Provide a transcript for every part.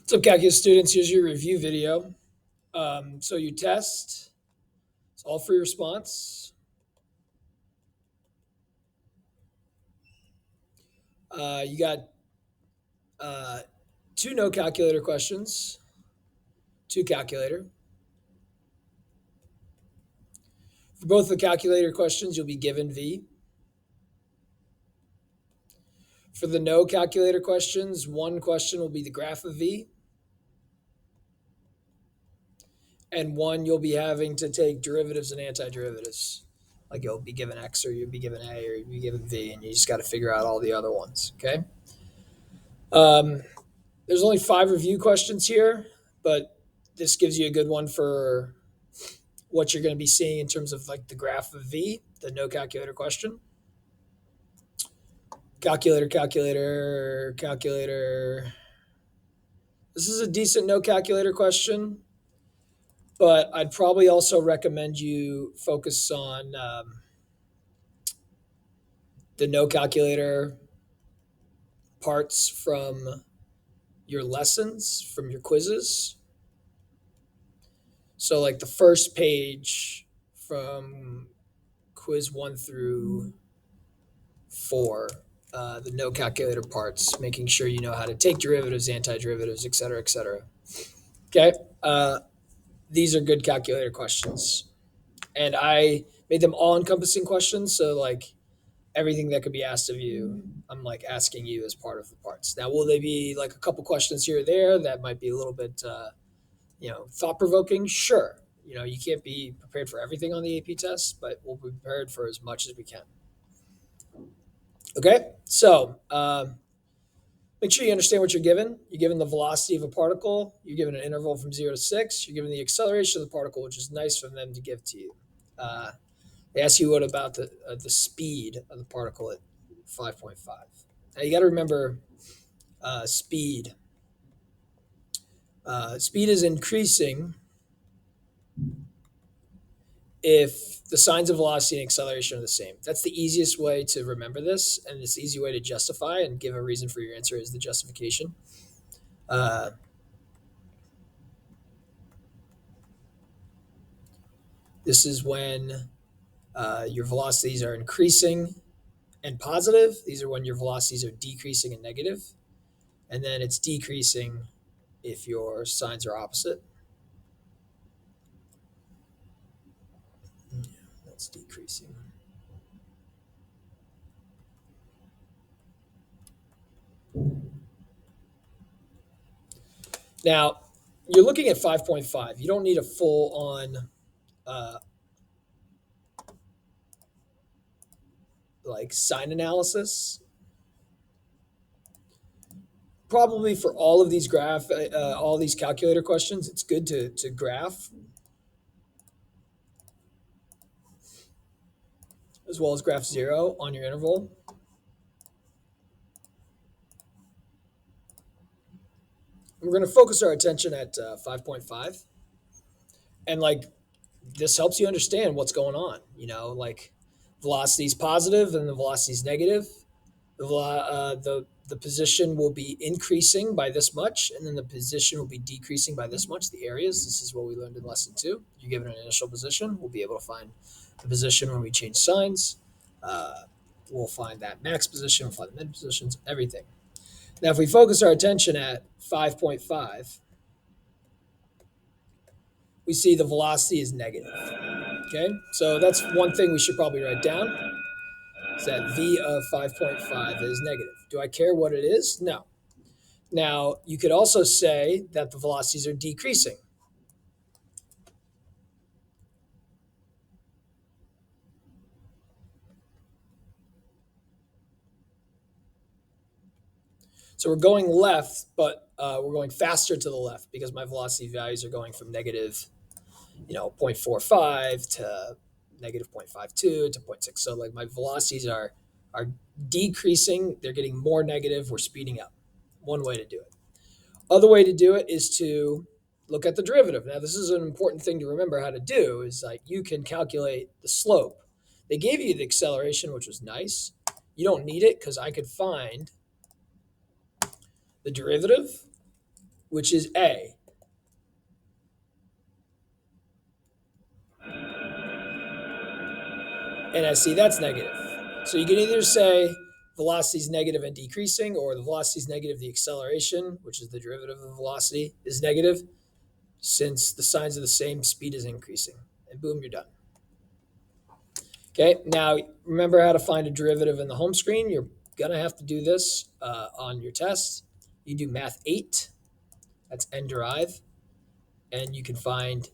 What's up, calculus students? Here's your review video. So you test, it's all free response. You got uh, two no calculator questions, two calculator. For both the calculator questions, you'll be given V. For the no calculator questions, one question will be the graph of V, and one you'll be having to take derivatives and antiderivatives. Like you'll be given X, or you'll be given A, or you'll be given V, and you just got to figure out all the other ones. Okay. Um, there's only 5 review questions here, but this gives you a good one for what you're going to be seeing in terms of like the graph of V, the no calculator question. Calculator, calculator, calculator. This is a decent no calculator question, but I'd probably also recommend you focus on the no calculator parts from your lessons, from your quizzes. So, like the first page from quiz 1 through 4, the no calculator parts, making sure you know how to take derivatives, antiderivatives, et cetera, et cetera. Okay. These are good calculator questions. And I made them all encompassing questions. So, like, everything that could be asked of you, I'm like asking you as part of the parts. Now, will they be like a couple questions here or there that might be a little bit, thought provoking? Sure. You can't be prepared for everything on the AP test, but we'll be prepared for as much as we can. Okay. So, make sure you understand what you're given. You're given the velocity of a particle. You're given an interval from 0 to 6. You're given the acceleration of the particle, which is nice for them to give to you. They ask you what about the speed of the particle at 5.5. Now you got to remember speed. Speed is increasing if the signs of velocity and acceleration are the same. That's the easiest way to remember this, and it's the easy way to justify and give a reason for your answer is the justification. Uh, this is when your velocities are increasing and positive. These are when your velocities are decreasing and negative. And then it's decreasing if your signs are opposite. Yeah, that's decreasing. Now, you're looking at 5.5. You don't need a full on uh, like sign analysis. Probably for all of these all these calculator questions, it's good to graph as well as graph 0 on your interval. We're going to focus our attention at 5.5, and like this helps you understand what's going on. Like velocity is positive and the velocity is negative. The position will be increasing by this much, and then the position will be decreasing by this much. The areas. This is what we learned in lesson 2. You're given an initial position. We'll be able to find the position when we change signs. We'll find that max position. We'll find the mid positions. Everything. Now, if we focus our attention at 5.5, we see the velocity is negative. Okay, so that's one thing we should probably write down. Is that V of 5.5 is negative. Do I care what it is? No. Now, you could also say that the velocities are decreasing. So we're going left, but we're going faster to the left because my velocity values are going from negative, 0.45 to negative 0.52 to 0.6. So like my velocities are decreasing. They're getting more negative. We're speeding up. One way to do it. Other way to do it is to look at the derivative. Now, this is an important thing to remember how to do is like you can calculate the slope. They gave you the acceleration, which was nice. You don't need it because I could find the derivative which is A. And I see that's negative. So you can either say velocity is negative and decreasing, or the velocity is negative, the acceleration, which is the derivative of velocity, is negative, since the signs are the same, speed is increasing. And boom, you're done. Okay, now remember how to find a derivative in the home screen. You're gonna have to do this on your test. You do math 8, that's n derive, and you can find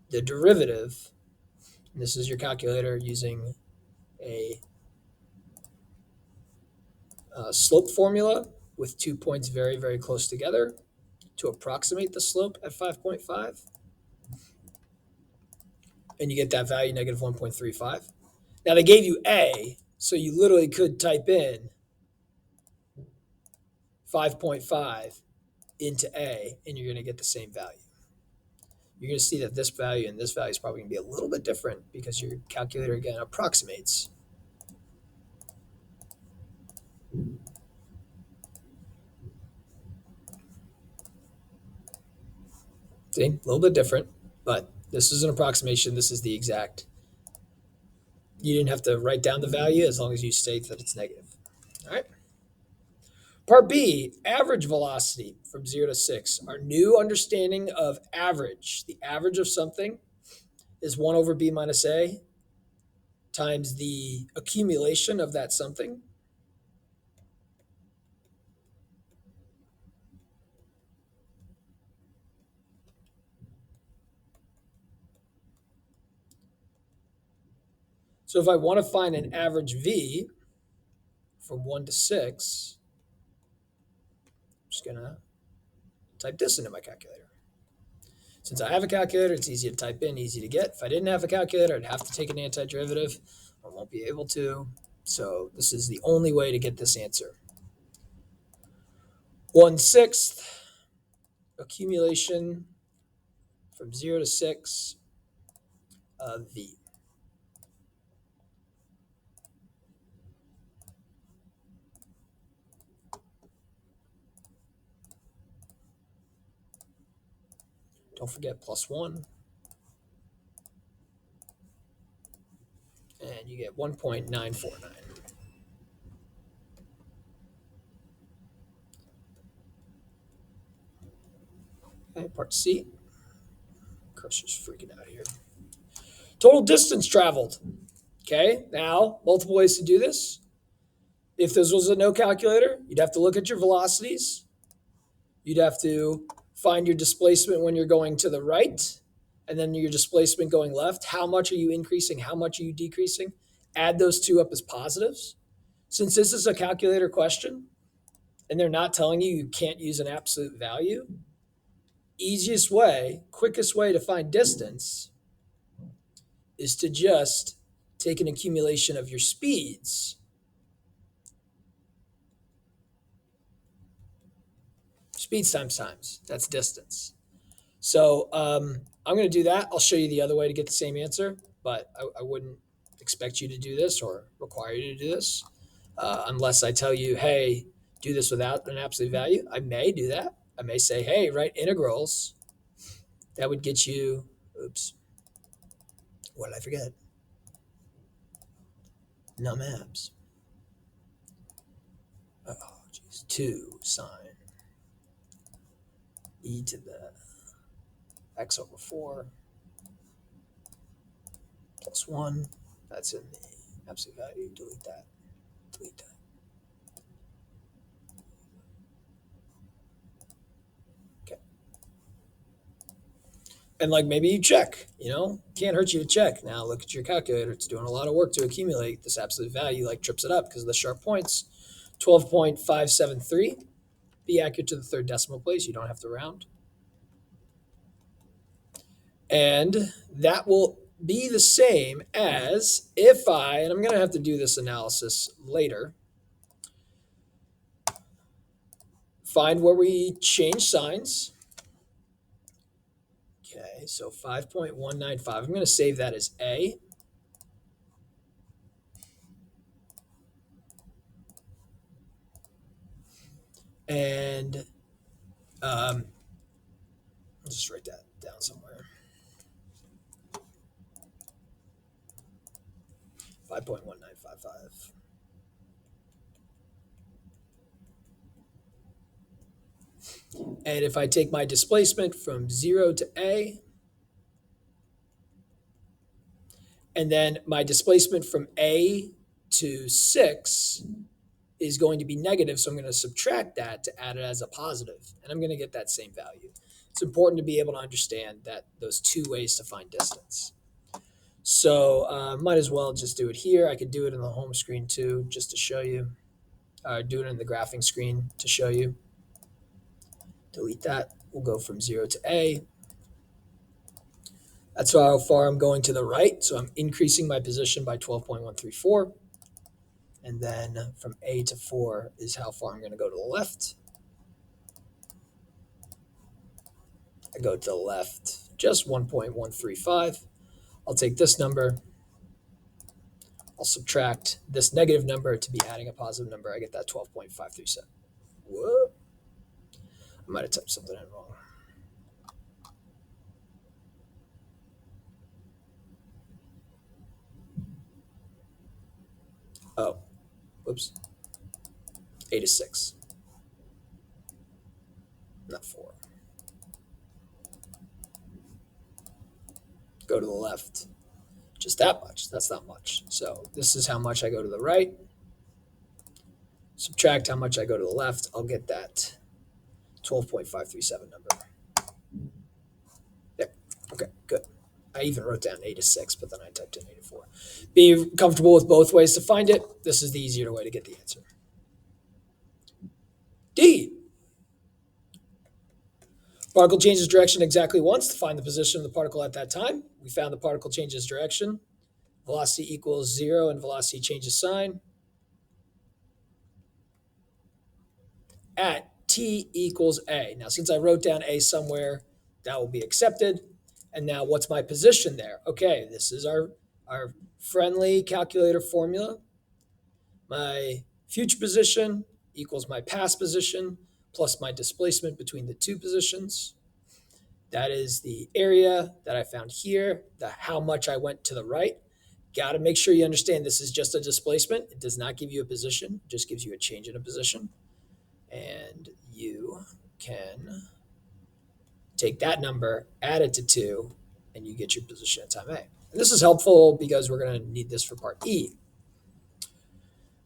the derivative. And this is your calculator using a slope formula with 2 points very, very close together to approximate the slope at 5.5. And you get that value, negative 1.35. Now they gave you A, so you literally could type in 5.5 into A, and you're going to get the same value. You're going to see that this value and this value is probably going to be a little bit different because your calculator, again, approximates. See, a little bit different, but this is an approximation. This is the exact. You didn't have to write down the value as long as you state that it's negative. All right. Part B, average velocity from 0 to 6. Our new understanding of average, the average of something, is 1 over B minus A times the accumulation of that something. So if I want to find an average V from 1 to 6, I'm just going to type this into my calculator. Since I have a calculator, it's easy to type in, easy to get. If I didn't have a calculator, I'd have to take an antiderivative. I won't be able to. So this is the only way to get this answer. 1/6 accumulation from 0 to 6 of V. Don't forget +1. And you get 1.949. Okay, part C. Cursor's freaking out here. Total distance traveled. Okay, now multiple ways to do this. If this was a no calculator, you'd have to look at your velocities. You'd have to find your displacement when you're going to the right, and then your displacement going left. How much are you increasing? How much are you decreasing? Add those two up as positives. Since this is a calculator question, and they're not telling you you can't use an absolute value, easiest way, quickest way to find distance is to just take an accumulation of your speeds. Speeds times times, that's distance. So I'm going to do that. I'll show you the other way to get the same answer, but I wouldn't expect you to do this or require you to do this unless I tell you, hey, do this without an absolute value. I may do that. I may say, hey, write integrals. That would get you, oops, what did I forget? Numabs. Oh, geez. 2 sine e to the x over 4 plus 1. That's in the absolute value. Delete that. Delete that. Okay. And like maybe you check, can't hurt you to check. Now look at your calculator. It's doing a lot of work to accumulate this absolute value, like trips it up because of the sharp points. 12.573. Be accurate to the third decimal place. You don't have to round. And that will be the same as if and I'm going to have to do this analysis later, find where we change signs. Okay, so 5.195. I'm going to save that as A. And I'll just write that down somewhere. 5.1955. And if I take my displacement from 0 to A, and then my displacement from A to 6 is going to be negative, so I'm going to subtract that to add it as a positive, and I'm going to get that same value. It's important to be able to understand that those two ways to find distance. So might as well just do it here. I could do it in the home screen too, just to show you. Do it in the graphing screen to show you. Delete that. We'll go from 0 to A. That's how far I'm going to the right. So I'm increasing my position by 12.134. And then from A to 4 is how far I'm going to go to the left. I go to the left just 1.135. I'll take this number. I'll subtract this negative number to be adding a positive number. I get that 12.537. Whoa. I might have typed something in wrong. Oh, whoops. 8 is 6. Not 4. Go to the left. Just that much. That's not much. So this is how much I go to the right. Subtract how much I go to the left. I'll get that 12.537 number. There. Okay, good. I even wrote down 8 is 6, but then I typed in 8 is 4. Be comfortable with both ways to find it. This is the easier way to get the answer. D. Particle changes direction exactly once to find the position of the particle at that time. We found the particle changes direction. Velocity equals 0 and velocity changes sign at t equals a. Now, since I wrote down a somewhere, that will be accepted. And now what's my position there? Okay, this is our friendly calculator formula. My future position equals my past position plus my displacement between the two positions. That is the area that I found here, the how much I went to the right. Got to make sure you understand this is just a displacement. It does not give you a position. It just gives you a change in a position. And you can take that number, add it to 2, and you get your position at time A. And this is helpful because we're going to need this for part E.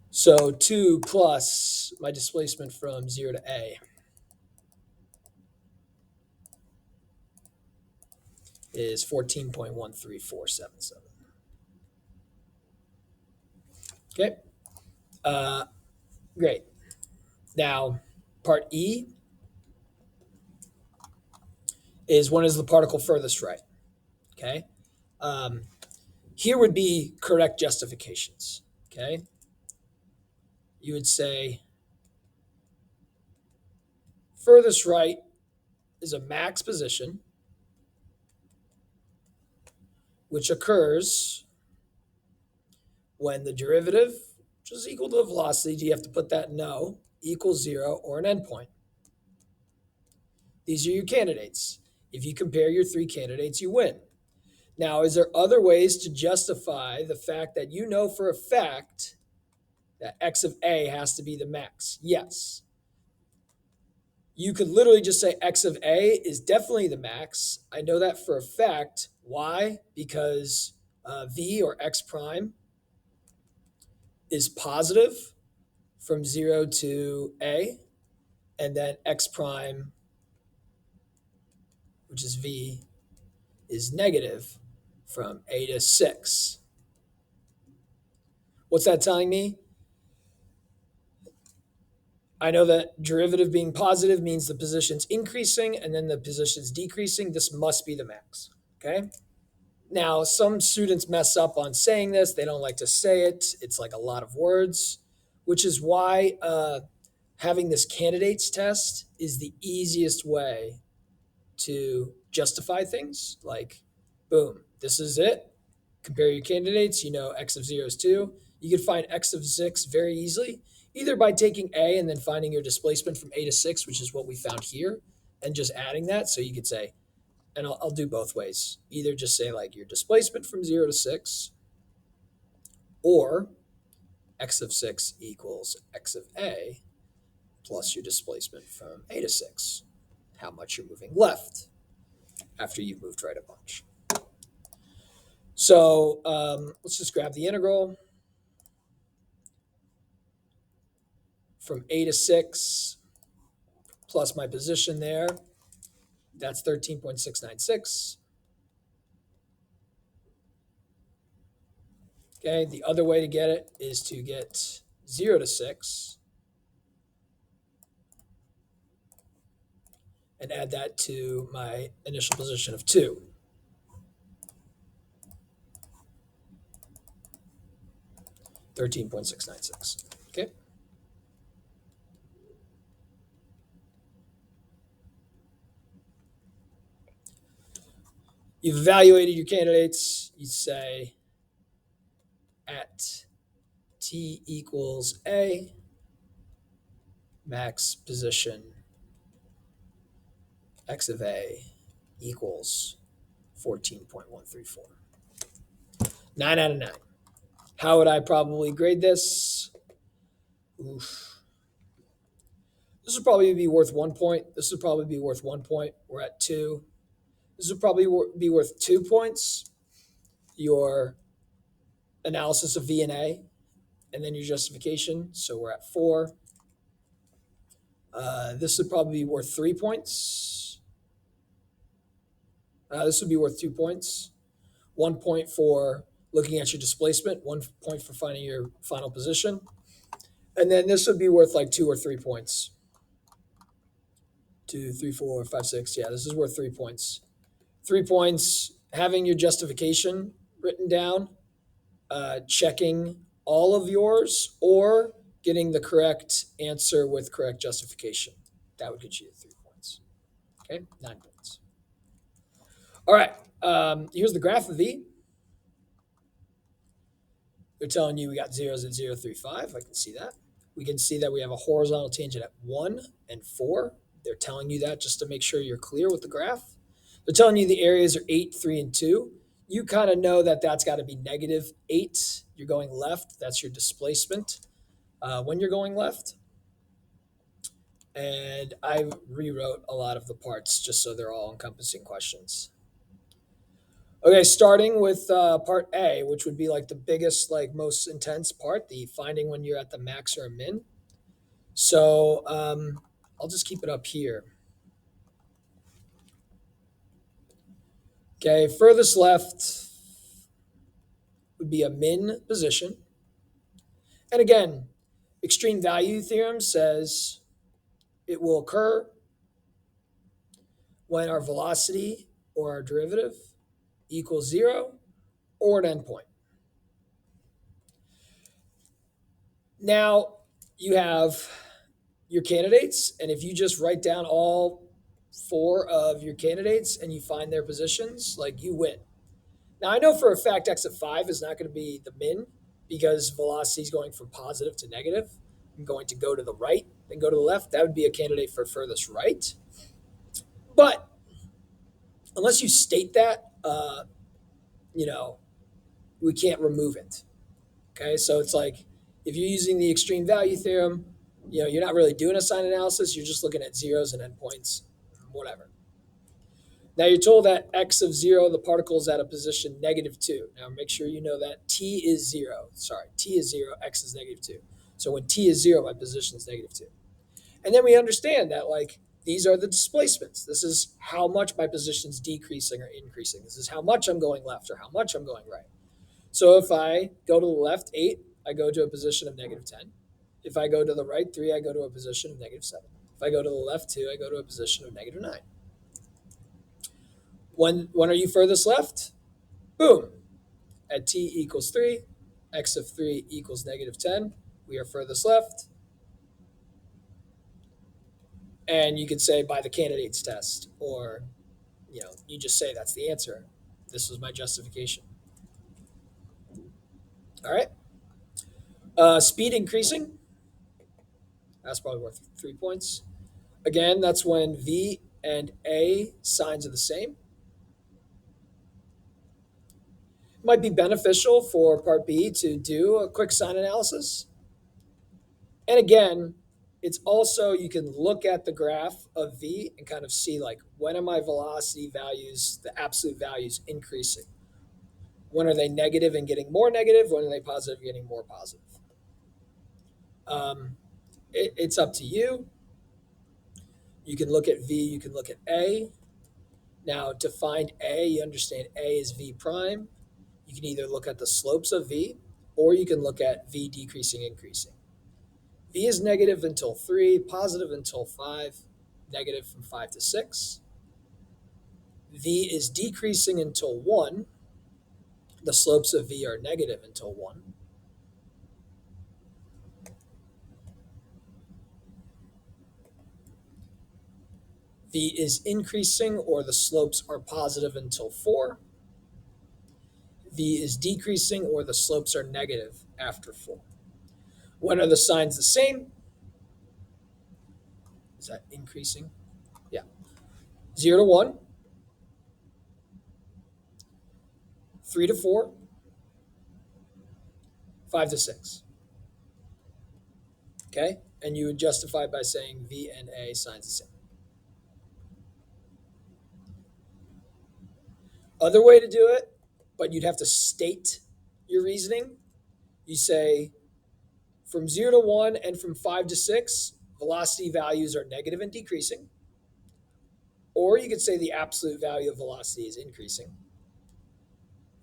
So 2 plus my displacement from 0 to A is 14.13477. Okay, great. Now, part E is when is the particle furthest right, okay? Here would be correct justifications, okay? You would say furthest right is a max position which occurs when the derivative, which is equal to the velocity, do you have to put that no, equals 0 or an endpoint. These are your candidates. If you compare your 3 candidates, you win. Now, is there other ways to justify the fact that you know for a fact that x of a has to be the max? Yes. You could literally just say x of a is definitely the max. I know that for a fact. Why? Because v or x prime is positive from 0 to a, and then x prime, which is v, is negative from a to 6. What's that telling me? I know that derivative being positive means the position's increasing and then the position's decreasing. This must be the max, okay? Now, some students mess up on saying this. They don't like to say it. It's like a lot of words, which is why having this candidates test is the easiest way to justify things. Like, boom, this is it. Compare your candidates. You know x of 0 is 2. You can find x of 6 very easily, either by taking a and then finding your displacement from a to 6, which is what we found here, and just adding that. So you could say and I'll do both ways. Either just say like your displacement from 0 to 6, or x of 6 equals x of a plus your displacement from a to 6, how much you're moving left after you've moved right a bunch. So let's just grab the integral from a to 6 plus my position there. That's 13.696. Okay, the other way to get it is to get 0 to 6 and add that to my initial position of 2. $13.696. Okay. You've evaluated your candidates. You say at t equals a, max position x of a equals 14.134. 9 out of 9. How would I probably grade this? Oof. This would probably be worth 1 point. This would probably be worth 1 point. We're at 2. This would probably be worth 2 points. Your analysis of V and A, and then your justification. So we're at 4. This would probably be worth 3 points. This would be worth 2 points. 1 point for looking at your displacement, 1 point for finding your final position. And then this would be worth like 2 or 3 points. 2, 3, 4, 5, 6. Yeah, this is worth 3 points. 3 points, having your justification written down, checking all of yours, or getting the correct answer with correct justification. That would get you 3 points. Okay, 9 points. All right, here's the graph of V. They're telling you we got zeros at 0, 3, 5. I can see that. We can see that we have a horizontal tangent at 1 and 4. They're telling you that just to make sure you're clear with the graph. They're telling you the areas are 8, 3, and 2. You kind of know that that's got to be negative 8. You're going left. That's your displacement when you're going left. And I rewrote a lot of the parts just so they're all encompassing questions. Okay, starting with part A, which would be like the biggest, like most intense part, the finding when you're at the max or a min. So I'll just keep it up here. Okay, furthest left would be a min position. And again, extreme value theorem says it will occur when our velocity or our derivative equals 0 or an endpoint. Now you have your candidates, and if you just write down all 4 of your candidates and you find their positions, like you win. Now I know for a fact x of 5 is not going to be the min because velocity is going from positive to negative. I'm going to go to the right, then go to the left. That would be a candidate for furthest right. But unless you state that, we can't remove it. Okay, so it's like if you're using the extreme value theorem, you're not really doing a sign analysis. You're just looking at zeros and endpoints, whatever. Now you're told that x of 0, the particle is at a position -2. Now make sure you know that t is 0. Sorry, t is 0, x is -2. So when t is 0, my position is -2. And then we understand that like these are the displacements. This is how much my position's decreasing or increasing. This is how much I'm going left or how much I'm going right. So if I go to the left, 8, I go to a position of -10. If I go to the right, 3, I go to a position of -7. If I go to the left, 2, I go to a position of -9. When are you furthest left? Boom. At t equals 3, x of 3 equals -10. We are furthest left. And you could say by the candidates test, or you just say that's the answer. This was my justification. All right. Speed increasing. That's probably worth 3 points. Again, that's when V and A signs are the same. It might be beneficial for part B to do a quick sign analysis. And again, it's also, you can look at the graph of V and kind of see like, when are my velocity values, the absolute values, increasing? When are they negative and getting more negative? When are they positive and getting more positive? It's up to you. You can look at V, you can look at A. Now, to find A, you understand A is V prime. You can either look at the slopes of V, or you can look at V decreasing, increasing. V is negative until 3, positive until 5, negative from 5 to 6. V is decreasing until 1. The slopes of V are negative until 1. V is increasing, or the slopes are positive until 4. V is decreasing, or the slopes are negative after 4. When are the signs the same? Is that increasing? Yeah. 0 to 1, 3 to 4, 5 to 6. Okay? And you would justify by saying V and A signs the same. Other way to do it, but you'd have to state your reasoning. You say from 0 to 1 and from 5 to 6, velocity values are negative and decreasing. Or you could say the absolute value of velocity is increasing.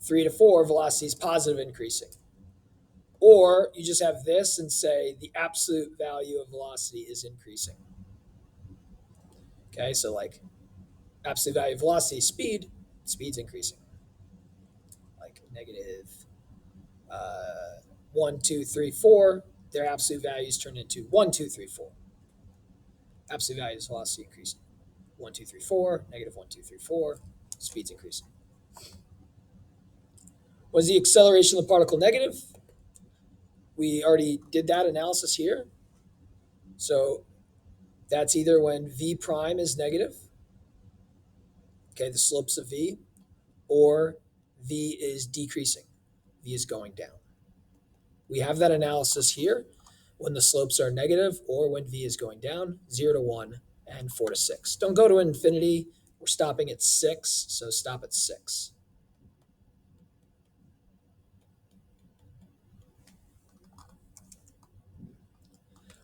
3 to 4, velocity is positive increasing. Or you just have this and say the absolute value of velocity is increasing. Okay, so like absolute value of velocity is speed, speed's increasing. Like negative 1, 2, 3, 4, their absolute values turn into 1, 2, 3, 4. Absolute value of velocity increasing. 1, 2, 3, 4, negative 1, 2, 3, 4, speed's increasing. Was the acceleration of the particle negative? We already did that analysis here. So that's either when V prime is negative, okay, the slopes of V, or V is decreasing, V is going down. We have that analysis here when the slopes are negative or when V is going down, 0 to 1 and 4 to 6. Don't go to infinity. We're stopping at 6, so stop at 6.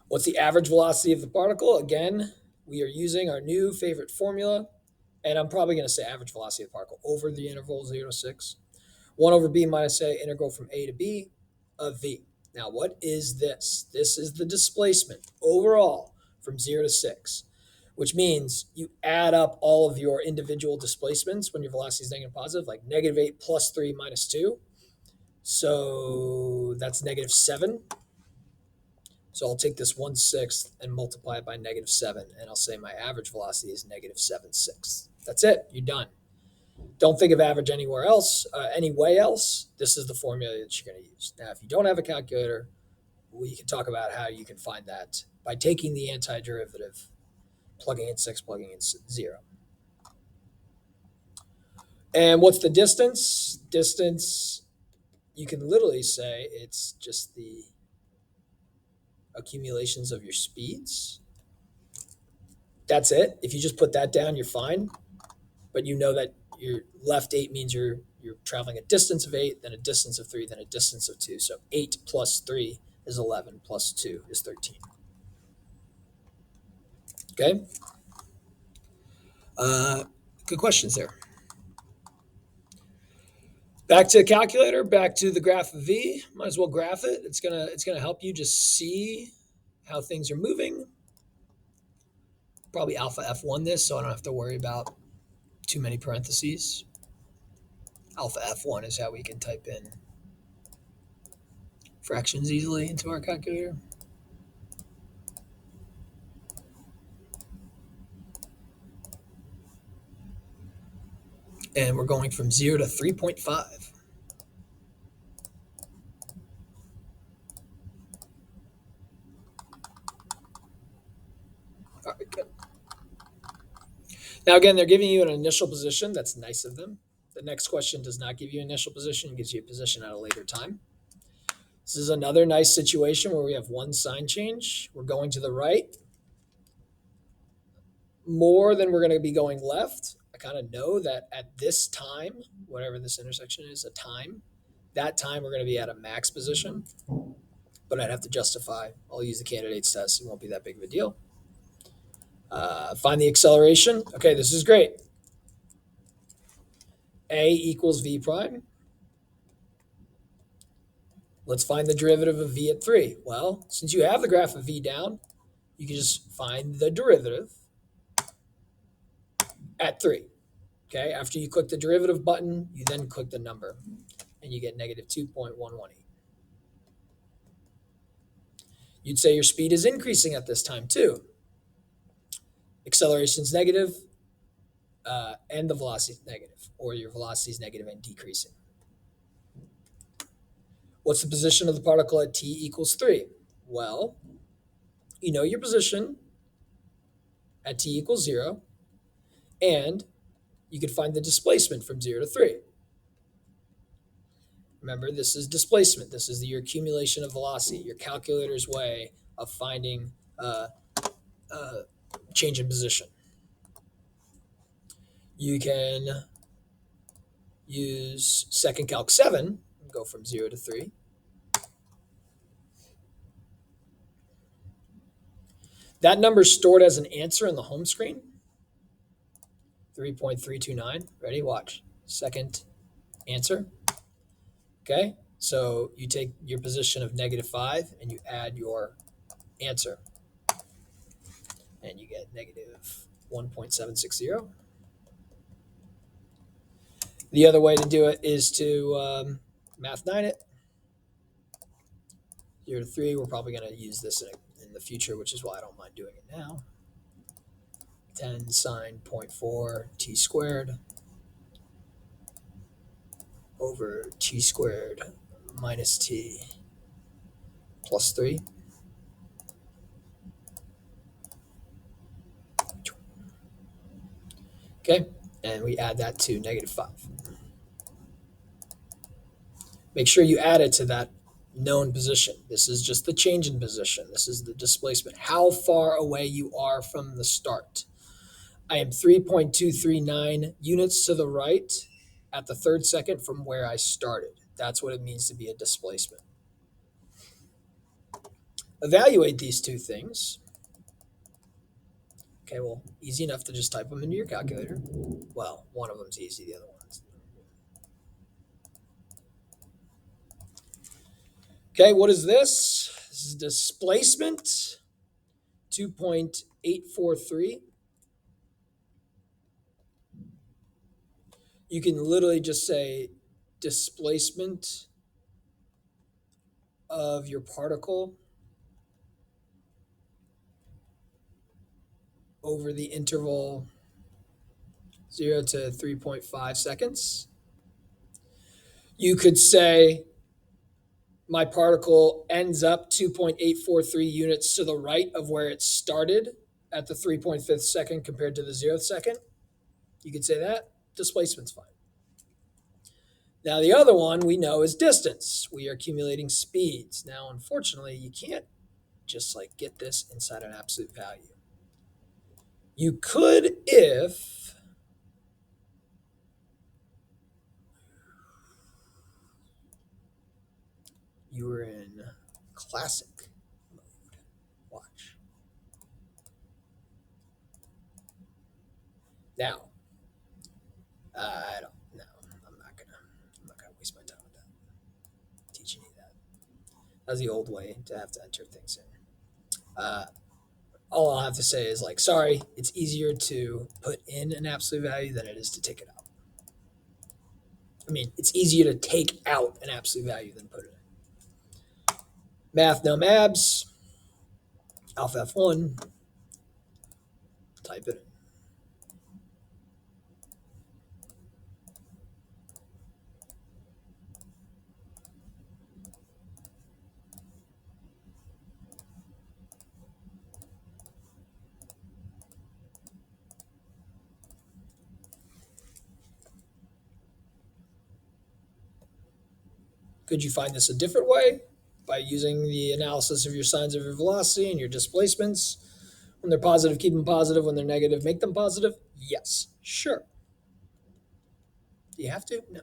What's the average velocity of the particle? Again, we are using our new favorite formula, and I'm probably going to say average velocity of the particle over the interval 0 to 6. 1 over b minus a, integral from a to b of v. Now, what is this? This is the displacement overall from 0 to 6, which means you add up all of your individual displacements when your velocity is negative positive, like negative 8 plus 3 minus 2. So that's negative 7. So I'll take this 1/6 and multiply it by negative 7, and I'll say my average velocity is negative 7/6. That's it. You're done. Don't think of average anywhere else, any way else. This is the formula that you're going to use. Now, if you don't have a calculator, we can talk about how you can find that by taking the antiderivative, plugging in 6, plugging in 0. And what's the distance? Distance, you can literally say it's just the accumulations of your speeds. That's it. If you just put that down, you're fine. But you know that your left 8 means you're traveling a distance of 8, then a distance of 3, then a distance of 2. So 8 plus 3 is 11, plus 2 is 13. Okay? Good questions there. Back to the calculator, back to the graph of V. Might as well graph it. It's gonna help you just see how things are moving. Probably alpha F1 this, so I don't have to worry about too many parentheses. Alpha F1 is how we can type in fractions easily into our calculator. And we're going from 0 to 3.5. All right, good. Now, again, they're giving you an initial position. That's nice of them. The next question does not give you initial position, it gives you a position at a later time. This is another nice situation where we have one sign change. We're going to the right more than we're going to be going left. I kind of know that at this time, whatever this intersection is, a time, that time we're going to be at a max position, but I'd have to justify. I'll use the candidates test. It won't be that big of a deal. Find the acceleration. Okay, this is great. A equals v prime. Let's find the derivative of v at 3. Well, since you have the graph of v down, you can just find the derivative at 3. Okay, after you click the derivative button, you then click the number, and you get negative 2.118. You'd say your speed is increasing at this time too. Acceleration is negative, and the velocity is negative, or your velocity is negative and decreasing. What's the position of the particle at t equals 3? Well, you know your position at t equals 0, and you can find the displacement from 0 to 3. Remember, this is displacement. This is your accumulation of velocity, your calculator's way of finding change in position. You can use second calc 7, go from 0 to 3. That number is stored as an answer in the home screen, 3.329. Ready? Watch. Second answer. Okay, so you take your position of negative 5 and you add your answer, and you get negative 1.760. The other way to do it is to math 9 it. 0 to 3, we're probably going to use this in the future, which is why I don't mind doing it now. 10 sine 0.4 t squared over t squared minus t plus 3. Okay, and we add that to negative 5. Make sure you add it to that known position. This is just the change in position. This is the displacement, how far away you are from the start. I am 3.239 units to the right at the 3rd second from where I started. That's what it means to be a displacement. Evaluate these two things. Okay, well, easy enough to just type them into your calculator. Well, one of them's easy, the other one's. Okay, what is this? This is displacement 2.843. You can literally just say displacement of your particle over the interval 0 to 3.5 seconds. You could say my particle ends up 2.843 units to the right of where it started at the 3.5 second compared to the 0th second. You could say that. Displacement's fine. Now, the other one we know is distance. We are accumulating speeds. Now, unfortunately, you can't just like get this inside an absolute value. You could if you were in classic mode. Watch. Now, I don't know. I'm not gonna waste my time with that. Teaching you that. That's the old way to have to enter things in. All I'll have to say is like, sorry, it's easier to put in an absolute value than it is to take it out. I mean, it's easier to take out an absolute value than put it in. Math no mabs. Alpha F1. Type it in. Could you find this a different way by using the analysis of your signs of your velocity and your displacements? When they're positive, keep them positive. When they're negative, make them positive? Yes, sure. Do you have to? No.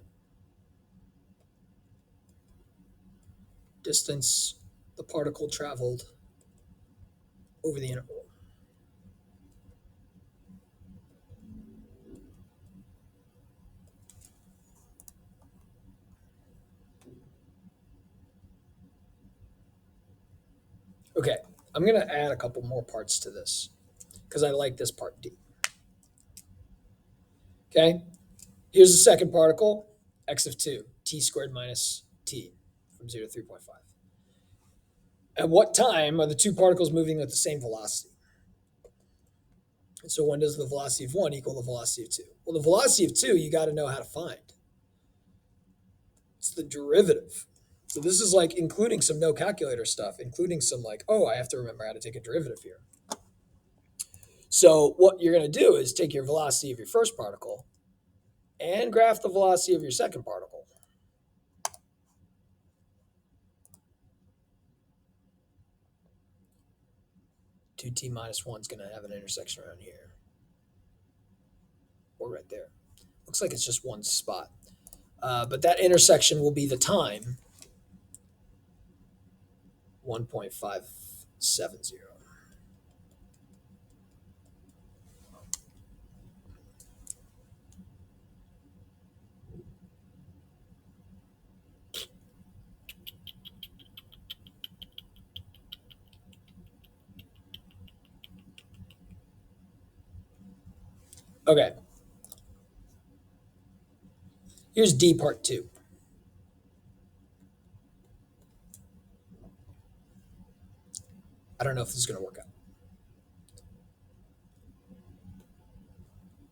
Distance the particle traveled over the interval. Okay, I'm going to add a couple more parts to this because I like this part D. Okay, here's the second particle, x of 2, t squared minus t from 0 to 3.5. At what time are the two particles moving at the same velocity? And so when does the velocity of 1 equal the velocity of 2? Well, the velocity of 2, you got to know how to find. It's the derivative. So this is like including some no calculator stuff, including some like, oh, I have to remember how to take a derivative here. So what you're going to do is take your velocity of your first particle and graph the velocity of your second particle. Two t minus 1 is going to have an intersection around here. Or right there. Looks like it's just one spot. But that intersection will be the time, 1.570. Okay. Here's D part 2. I don't know if this is going to work out.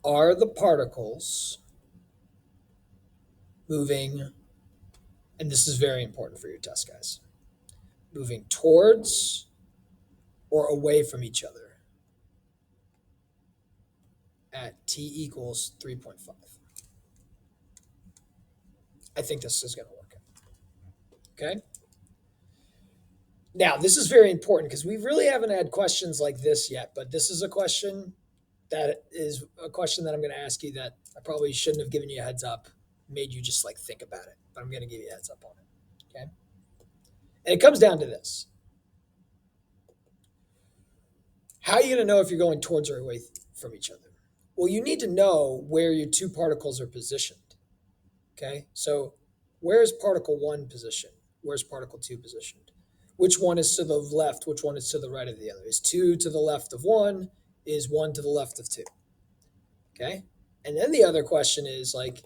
Are the particles moving, and this is very important for your test, guys, moving towards or away from each other at t equals 3.5? I think this is going to work out. Okay? Now, this is very important because we really haven't had questions like this yet, but this is a question that I'm going to ask you that I probably shouldn't have given you a heads up, made you just like think about it, but I'm going to give you a heads up on it. Okay? And it comes down to this. How are you going to know if you're going towards or away from each other? Well, you need to know where your two particles are positioned. Okay? So where is particle 1 positioned? Where's particle 2 positioned? Which one is to the left? Which one is to the right of the other? Is 2 to the left of 1? Is 1 to the left of 2? Okay? And then the other question is like,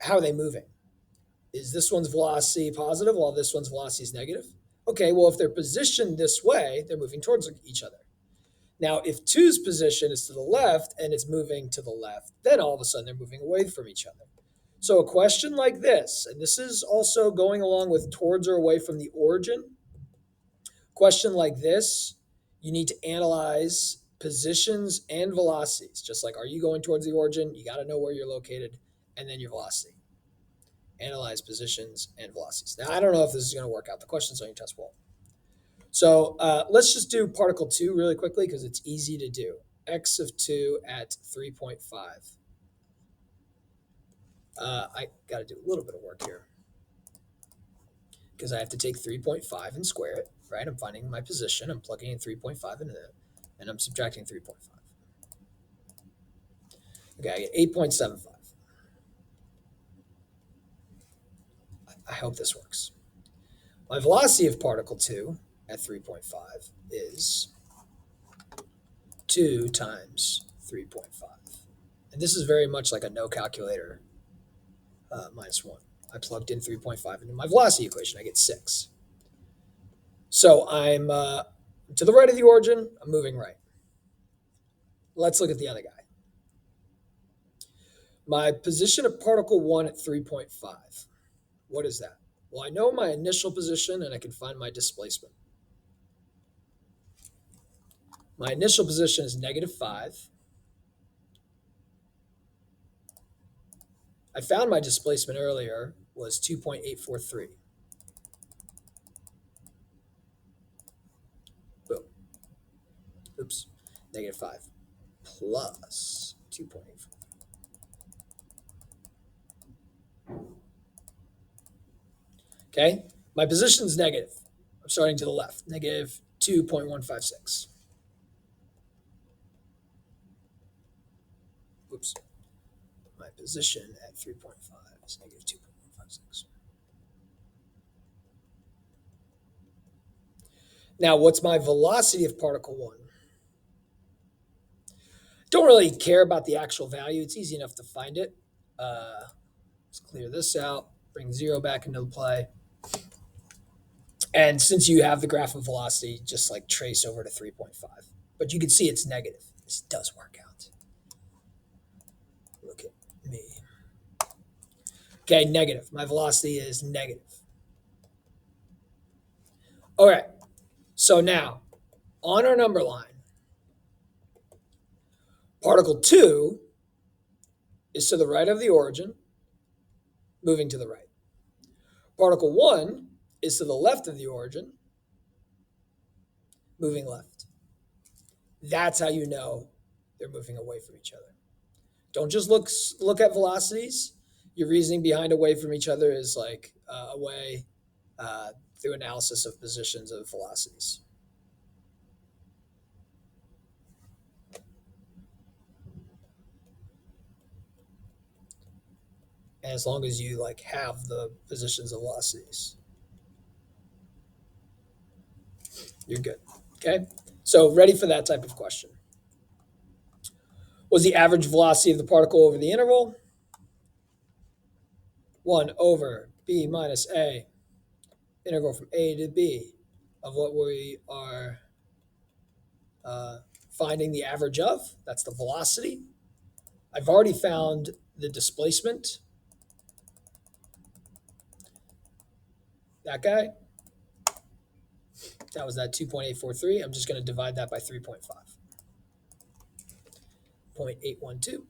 how are they moving? Is this one's velocity positive while this one's velocity is negative? Okay, well, if they're positioned this way, they're moving towards each other. Now, if 2's position is to the left and it's moving to the left, then all of a sudden they're moving away from each other. So a question like this, and this is also going along with towards or away from the origin. Question like this, you need to analyze positions and velocities. Just like, are you going towards the origin? You got to know where you're located, and then your velocity. Analyze positions and velocities. Now, I don't know if this is going to work out. The question's on your test wall. So let's just do particle 2 really quickly because it's easy to do. X of 2 at 3.5. I got to do a little bit of work here because I have to take 3.5 and square it, right? I'm finding my position. I'm plugging in 3.5 into that, and I'm subtracting 3.5. Okay, I get 8.75. I hope this works. My velocity of particle 2 at 3.5 is 2 times 3.5. And this is very much like a no calculator minus 1. I plugged in 3.5 into my velocity equation. I get 6. So I'm to the right of the origin. I'm moving right. Let's look at the other guy. My position of particle 1 at 3.5. What is that? Well, I know my initial position and I can find my displacement. My initial position is -5. I found my displacement earlier was 2.843. Boom. Oops. -5 plus 2.84. Okay. My position is negative. I'm starting to the left. -2.156. Oops. My position at 3.5 is -2.156. Now, what's my velocity of particle 1? Don't really care about the actual value. It's easy enough to find it. Let's clear this out, bring 0 back into play. And since you have the graph of velocity, just like trace over to 3.5. But you can see it's negative. This does work out. Look at me. Okay, negative. My velocity is negative. All right. So now, on our number line, particle 2 is to the right of the origin, moving to the right. Particle 1 is to the left of the origin, moving left. That's how you know they're moving away from each other. Don't just look at velocities. Your reasoning behind away from each other is like away through analysis of positions of velocities. And as long as you like have the positions of velocities, you're good. Okay. So ready for that type of question. Was the average velocity of the particle over the interval 1 over b minus a, integral from a to b, of what we are finding the average of? That's the velocity. I've already found the displacement. That guy. That was that 2.843. I'm just going to divide that by 3.5. 0.812.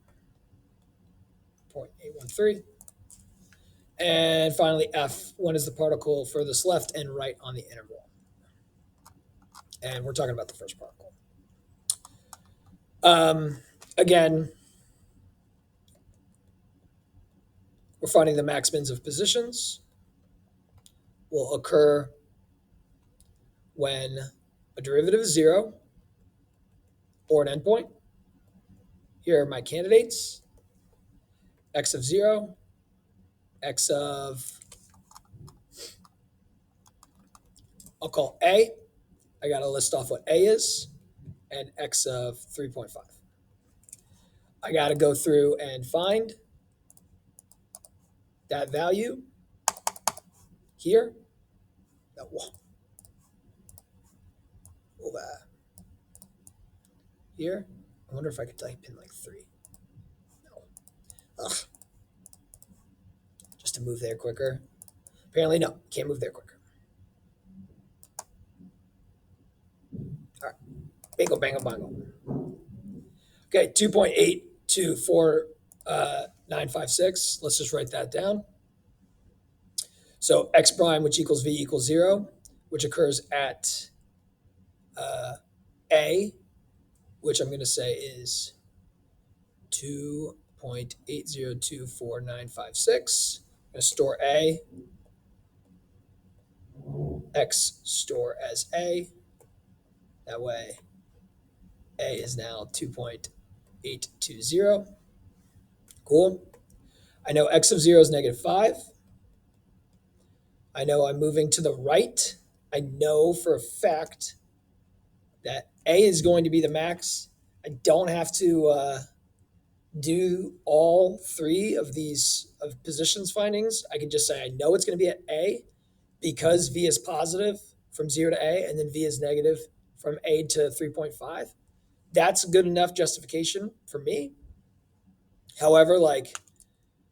0.813. And finally, F. When is the particle furthest left and right on the interval? And we're talking about the first particle. Again, we're finding the max mins of positions will occur when a derivative is 0 or an endpoint. Here are my candidates. X of 0, X of, I'll call A. I got to list off what A is, and X of 3.5. I got to go through and find that value here. Here. I wonder if I could type in like 3. No. Ugh. Just to move there quicker. Apparently, no. Can't move there quicker. All right. Bingo, bango, bongo. Okay, 2.824,956. Let's just write that down. So x prime, which equals v equals 0, which occurs at A, which I'm going to say is 2.8024956. I'm going to store A. X store as A. That way, A is now 2.820. Cool. I know x of 0 is -5. I know I'm moving to the right. I know for a fact that A is going to be the max. I don't have to do all 3 of these positions findings. I can just say I know it's going to be at A because V is positive from 0 to A, and then V is negative from A to 3.5. That's good enough justification for me. However, like,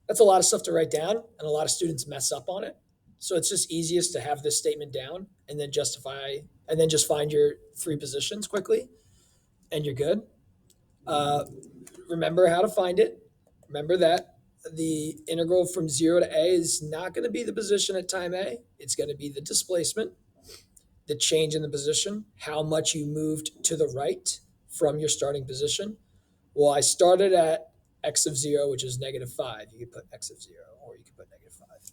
that's a lot of stuff to write down, and a lot of students mess up on it. So it's just easiest to have this statement down and then justify, and then just find your 3 positions quickly, and you're good. Remember how to find it. Remember that the integral from 0 to a is not going to be the position at time a. It's going to be the displacement, the change in the position, how much you moved to the right from your starting position. Well, I started at x of 0, which is -5. You could put x of 0, or you could put -5.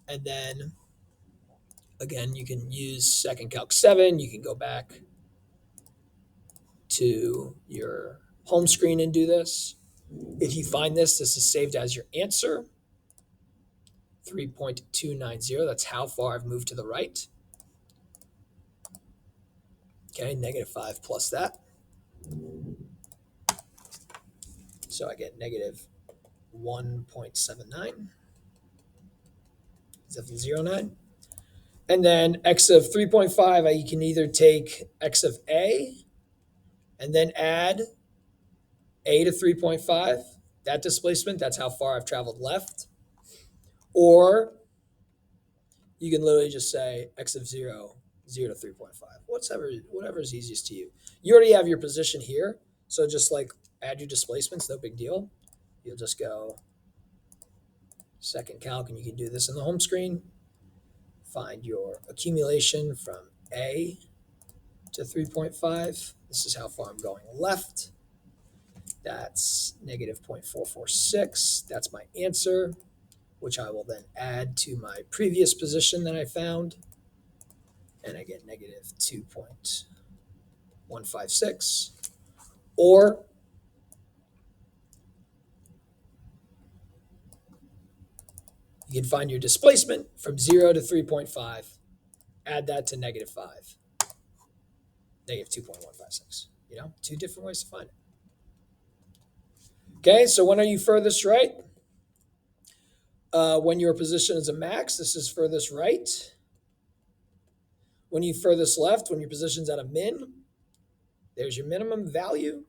And then, again, you can use second calc 7. You can go back to your home screen and do this. If you find this, this is saved as your answer, 3.290. That's how far I've moved to the right. Okay, -5 plus that. So I get -1.79. 709. And then x of 3.5, you can either take x of a and then add a to 3.5, that displacement, that's how far I've traveled left. Or you can literally just say x of 0, 0 to 3.5, whatever is easiest to you. You already have your position here, so just like add your displacements, no big deal. You'll just go second calc, and you can do this in the home screen. Find your accumulation from A to 3.5. This is how far I'm going left. That's -0.446. That's my answer, which I will then add to my previous position that I found. And I get -2.156. Or you can find your displacement from 0 to 3.5, add that to -5, -2.156. Two different ways to find it. Okay, so when are you furthest right? When your position is a max, this is furthest right. When you furthest left, when your position's at a min, there's your minimum value.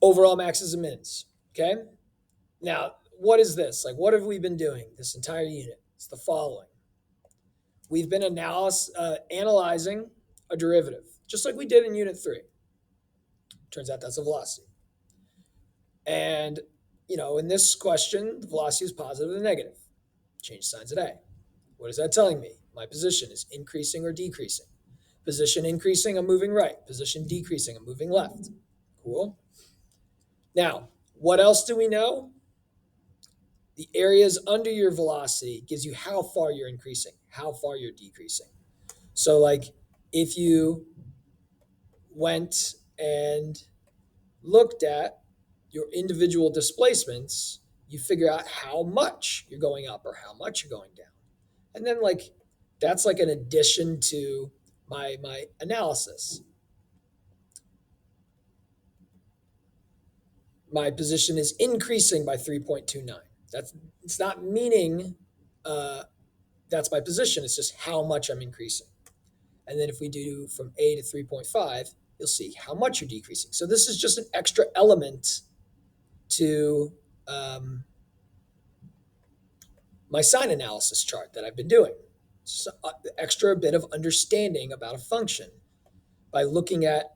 Overall maxes and mins. Okay. Now, what is this? Like, what have we been doing this entire unit? It's the following. We've been analyzing a derivative, just like we did in Unit 3. Turns out that's a velocity. And, in this question, the velocity is positive and negative. Change signs at A. What is that telling me? My position is increasing or decreasing. Position increasing, I'm moving right. Position decreasing, I'm moving left. Cool. Now, what else do we know? The areas under your velocity gives you how far you're increasing, how far you're decreasing. So, like, if you went and looked at your individual displacements, you figure out how much you're going up or how much you're going down. And then, like, that's like an addition to my analysis. My position is increasing by 3.29. It's not meaning that's my position. It's just how much I'm increasing. And then if we do from A to 3.5, you'll see how much you're decreasing. So this is just an extra element to my sign analysis chart that I've been doing. So, extra bit of understanding about a function by looking at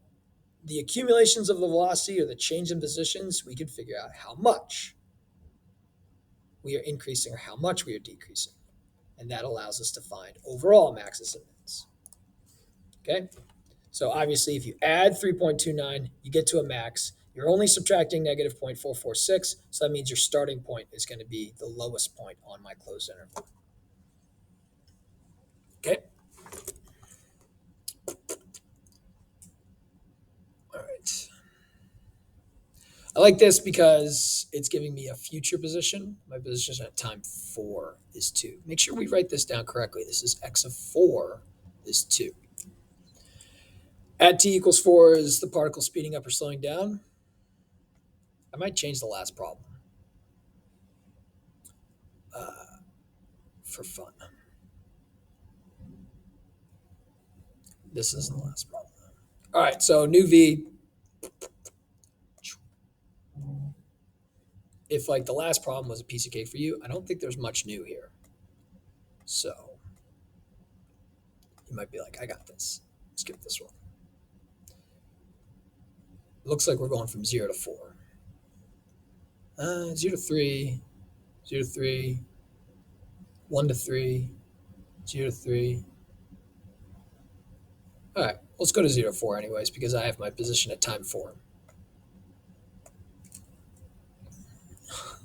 the accumulations of the velocity or the change in positions, we can figure out how much we are increasing or how much we are decreasing. And that allows us to find overall maxes and mins. Okay? So obviously, if you add 3.29, you get to a max. You're only subtracting -0.446, so that means your starting point is going to be the lowest point on my closed interval. Okay? All right. I like this because it's giving me a future position. My position at time 4 is 2. Make sure we write this down correctly. This is x of 4 is 2. At t equals 4 is the particle speeding up or slowing down. I might change the last problem for fun. This isn't the last problem. All right, so new v. If like the last problem was a piece of cake for you, I don't think there's much new here. So you might be like, I got this. Skip this one. It looks like we're going from 0 to 4. 0 to 3, 0 to 3, 1 to 3, 0 to 3. All right, let's go to 0 to 4 anyways, because I have my position at time 4.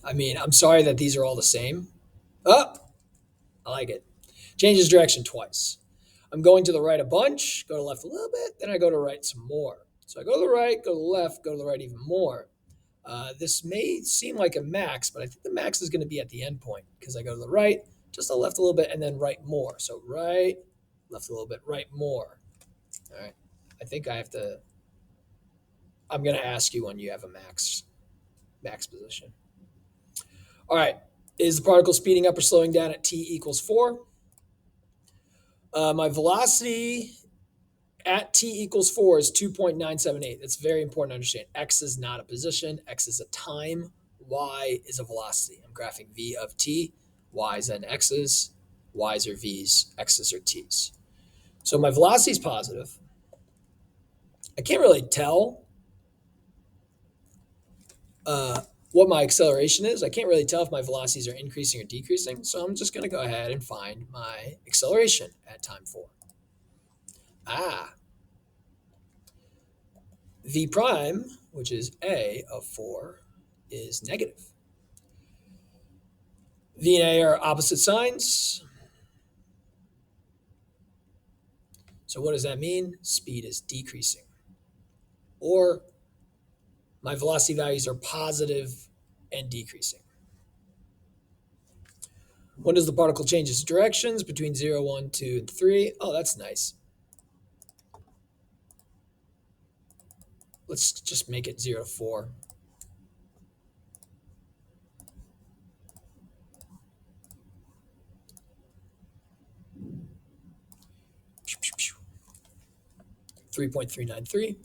I mean, I'm sorry that these are all the same. Oh, I like it. Changes direction twice. I'm going to the right a bunch, go to the left a little bit, then I go to the right some more. So I go to the right, go to the left, go to the right even more. This may seem like a max, but I think the max is going to be at the end point because I go to the right, just the left a little bit, and then right more. So right, left a little bit, right more. All right. I think I have to. I'm going to ask you when you have a max position. All right. Is the particle speeding up or slowing down at t equals 4? My velocity at t equals 4 is 2.978. That's very important to understand. X is not a position. X is a time. Y is a velocity. I'm graphing v of t. Y's and x's. Y's are v's. X's are t's. So my velocity is positive. I can't really tell what my acceleration is. I can't really tell if my velocities are increasing or decreasing. So I'm just going to go ahead and find my acceleration at time 4. V prime, which is a of 4, is negative. V and A are opposite signs. So what does that mean? Speed is decreasing. Or my velocity values are positive and decreasing. When does the particle change its directions? Between 0, 1, 2, and 3. Oh, that's nice. Let's just make it 0 to 4. Pew, pew, pew. 3.393.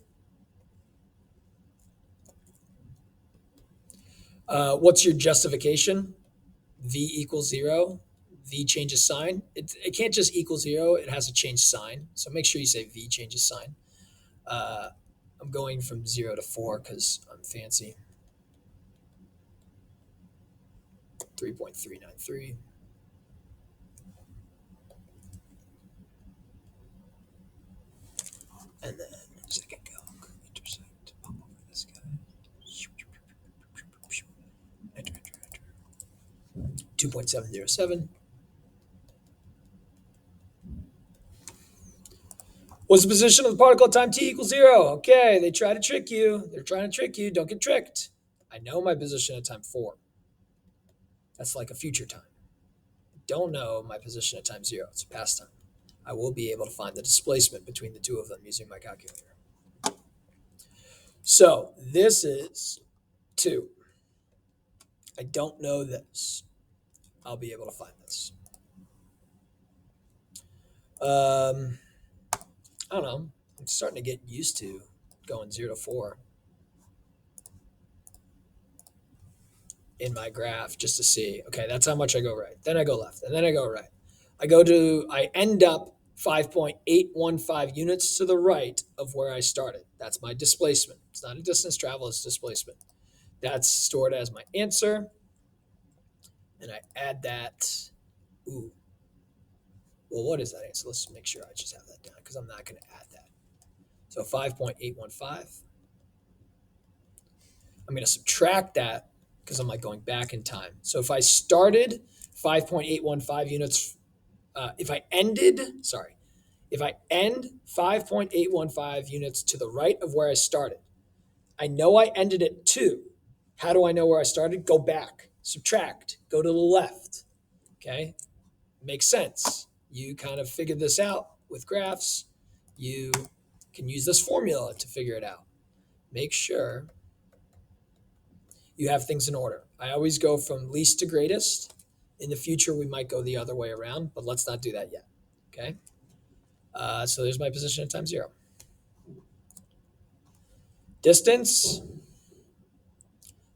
What's your justification? V equals 0. V changes sign. It can't just equal 0. It has to change sign. So make sure you say V changes sign. I'm going from 0 to 4 because I'm fancy. 3.393. And then second calc, intersect, pop over this guy. Enter, enter, enter. 2.707. What's the position of the particle at time t equals 0? Okay, they try to trick you. They're trying to trick you. Don't get tricked. I know my position at time 4. That's like a future time. I don't know my position at time 0. It's a past time. I will be able to find the displacement between the two of them using my calculator. So this is 2. I don't know this. I'll be able to find this. I don't know. I'm starting to get used to going 0 to 4 in my graph just to see, okay, that's how much I go right. Then I go left, and then I go right. I end up 5.815 units to the right of where I started. That's my displacement. It's not a distance travel, it's displacement. That's stored as my answer. And I add that. Ooh. Well, what is that answer? Let's make sure I just have that down because I'm not going to add that. So 5.815. I'm going to subtract that because I'm like going back in time. So if I started 5.815 units, if I end 5.815 units to the right of where I started, I know I ended at 2. How do I know where I started? Go back, subtract, go to the left. Okay, makes sense. You kind of figured this out with graphs. You can use this formula to figure it out. Make sure you have things in order. I always go from least to greatest. In the future, we might go the other way around, but let's not do that yet. Okay. So there's my position at time 0. Distance.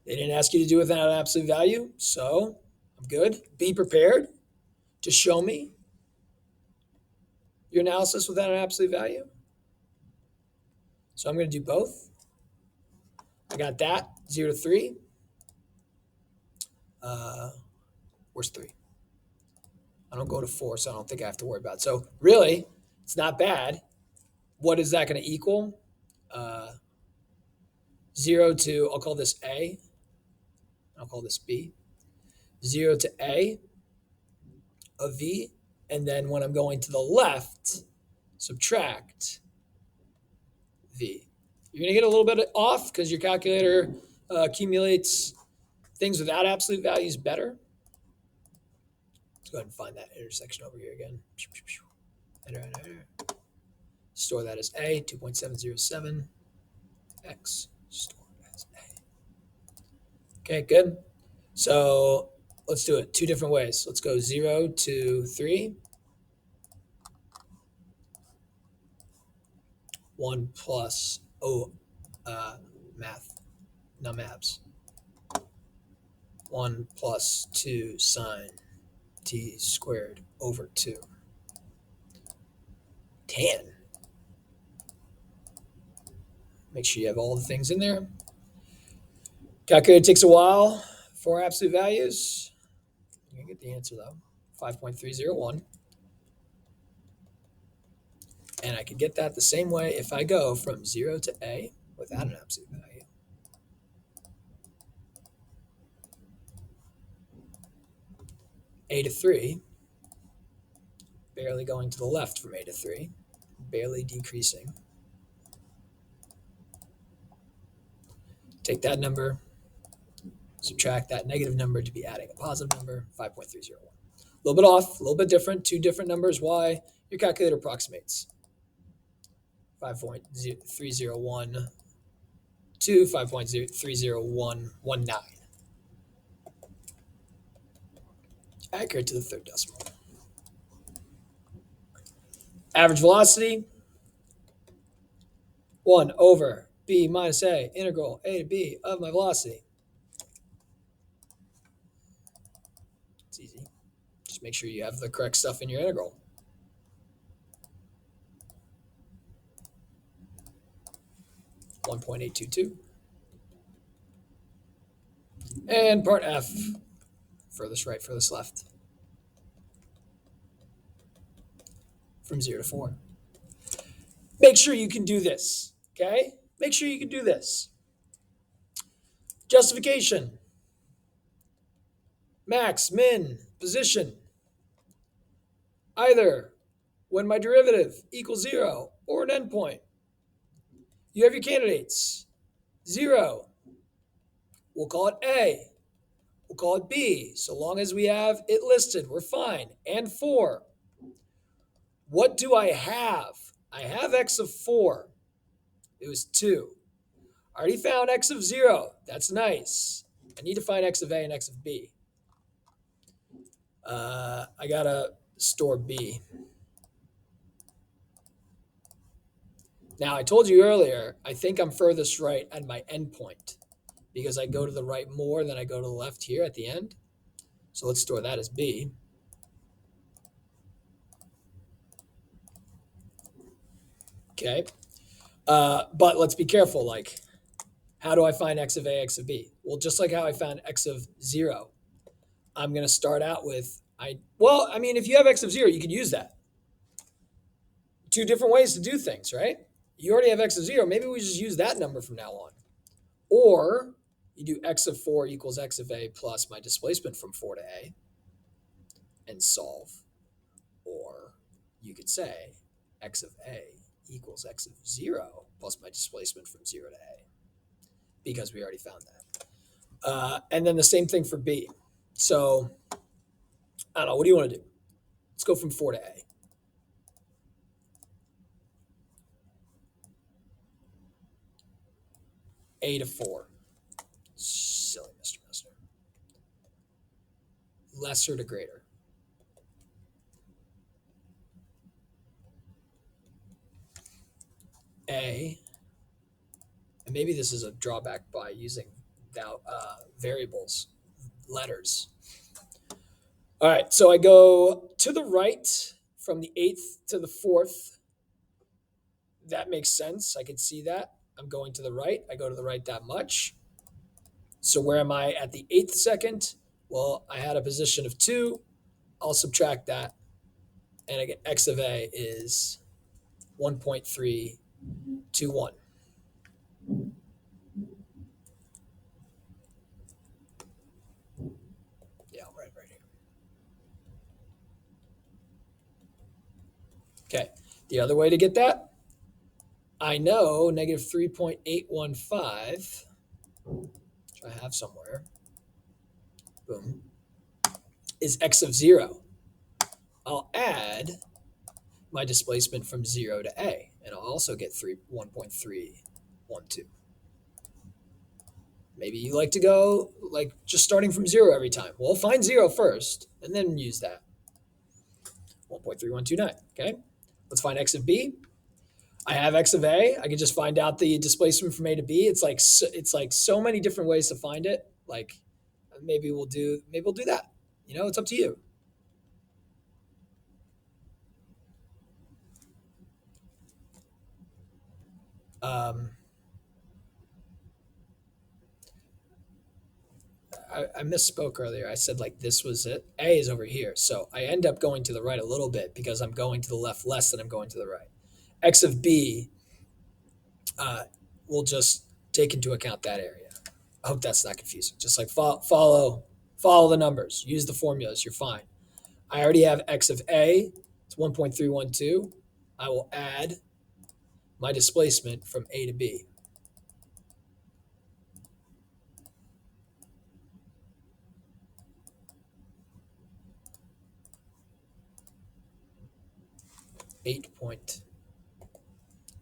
They didn't ask you to do without an absolute value, so I'm good. Be prepared to show me your analysis without an absolute value. So I'm going to do both. I got that, 0 to 3. Where's 3? I don't go to 4, so I don't think I have to worry about it. So really, it's not bad. What is that going to equal? 0 to, I'll call this A. I'll call this B. 0 to A of V. And then when I'm going to the left, subtract V. You're going to get a little bit off because your calculator accumulates things without absolute values better. Let's go ahead and find that intersection over here again. Enter. Store that as A, 2.707. X, store as A. Okay, good. So let's do it 2 different ways. Let's go 0 to 3. 1 plus math, numabs. 1 plus 2 sine t squared over 2. Tan. Make sure you have all the things in there. Calculator takes a while for absolute values. You're going to get the answer though. 5.301. And I can get that the same way if I go from 0 to A without an absolute value. A to 3, barely going to the left from A to 3, barely decreasing. Take that number, subtract that negative number to be adding a positive number, 5.301. A little bit off, a little bit different, 2 different numbers. Why? Your calculator approximates. 5.301 to 5.30119. Accurate to the 3rd decimal. Average velocity, 1 over b minus a, integral a to b of my velocity. It's easy. Just make sure you have the correct stuff in your integral. .822. And part F, furthest right, furthest left. From 0 to 4. Make sure you can do this, okay? Make sure you can do this. Justification. Max, min, position. Either when my derivative equals 0 or an endpoint. You have your candidates. 0. We'll call it A. We'll call it B. So long as we have it listed, we're fine. And 4. What do I have? I have x of 4. It was 2. I already found x of 0. That's nice. I need to find x of A and x of B. I got to store B. Now, I told you earlier, I think I'm furthest right at my endpoint because I go to the right more than I go to the left here at the end. So let's store that as B. Okay. But let's be careful. Like, how do I find x of A, x of B? Well, just like how I found x of 0, I'm going to start out with, if you have x of 0, you could use that. 2 different ways to do things, right? You already have x of 0. Maybe we just use that number from now on. Or you do x of 4 equals x of A plus my displacement from 4 to A and solve. Or you could say x of A equals x of 0 plus my displacement from 0 to A because we already found that. And then the same thing for B. So, I don't know. What do you want to do? Let's go from 4 to A. A to 4. Silly Mr. Mister. Lesser to greater. A, and maybe this is a drawback by using variables, letters. All right, so I go to the right from the 8th to the 4th. That makes sense. I can see that. I'm going to the right. I go to the right that much. So where am I at the 8th second? Well, I had a position of 2. I'll subtract that, and I get x of a is 1.321. Yeah, right here. Okay, the other way to get that, I know negative 3.815, which I have somewhere, boom, is x of 0. I'll add my displacement from 0 to a, and I'll also get 1.312. Maybe you like to go like just starting from 0 every time. Well, find 0 first, and then use that. 1.3129, okay? Let's find x of b. I have x of a. I can just find out the displacement from a to b. It's like so many different ways to find it. Like maybe we'll do that. It's up to you. Um, I misspoke earlier. I said like this was it. A is over here, so I end up going to the right a little bit because I'm going to the left less than I'm going to the right. X of b uh, will just take into account that area. I hope that's not confusing. Just like follow the numbers. Use the formulas. You're fine. I already have x of a. It's 1.312. I will add my displacement from a to b. Eight point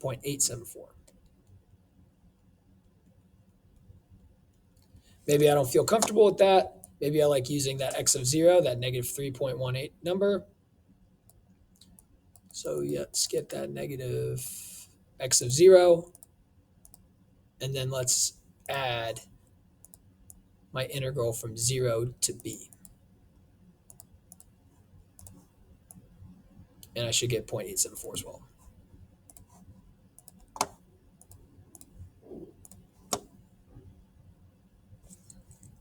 0.874. Maybe I don't feel comfortable with that. Maybe I like using that x of 0, that negative 3.18 number. So let's get that negative x of 0. And then let's add my integral from 0 to b. And I should get 0.874 as well.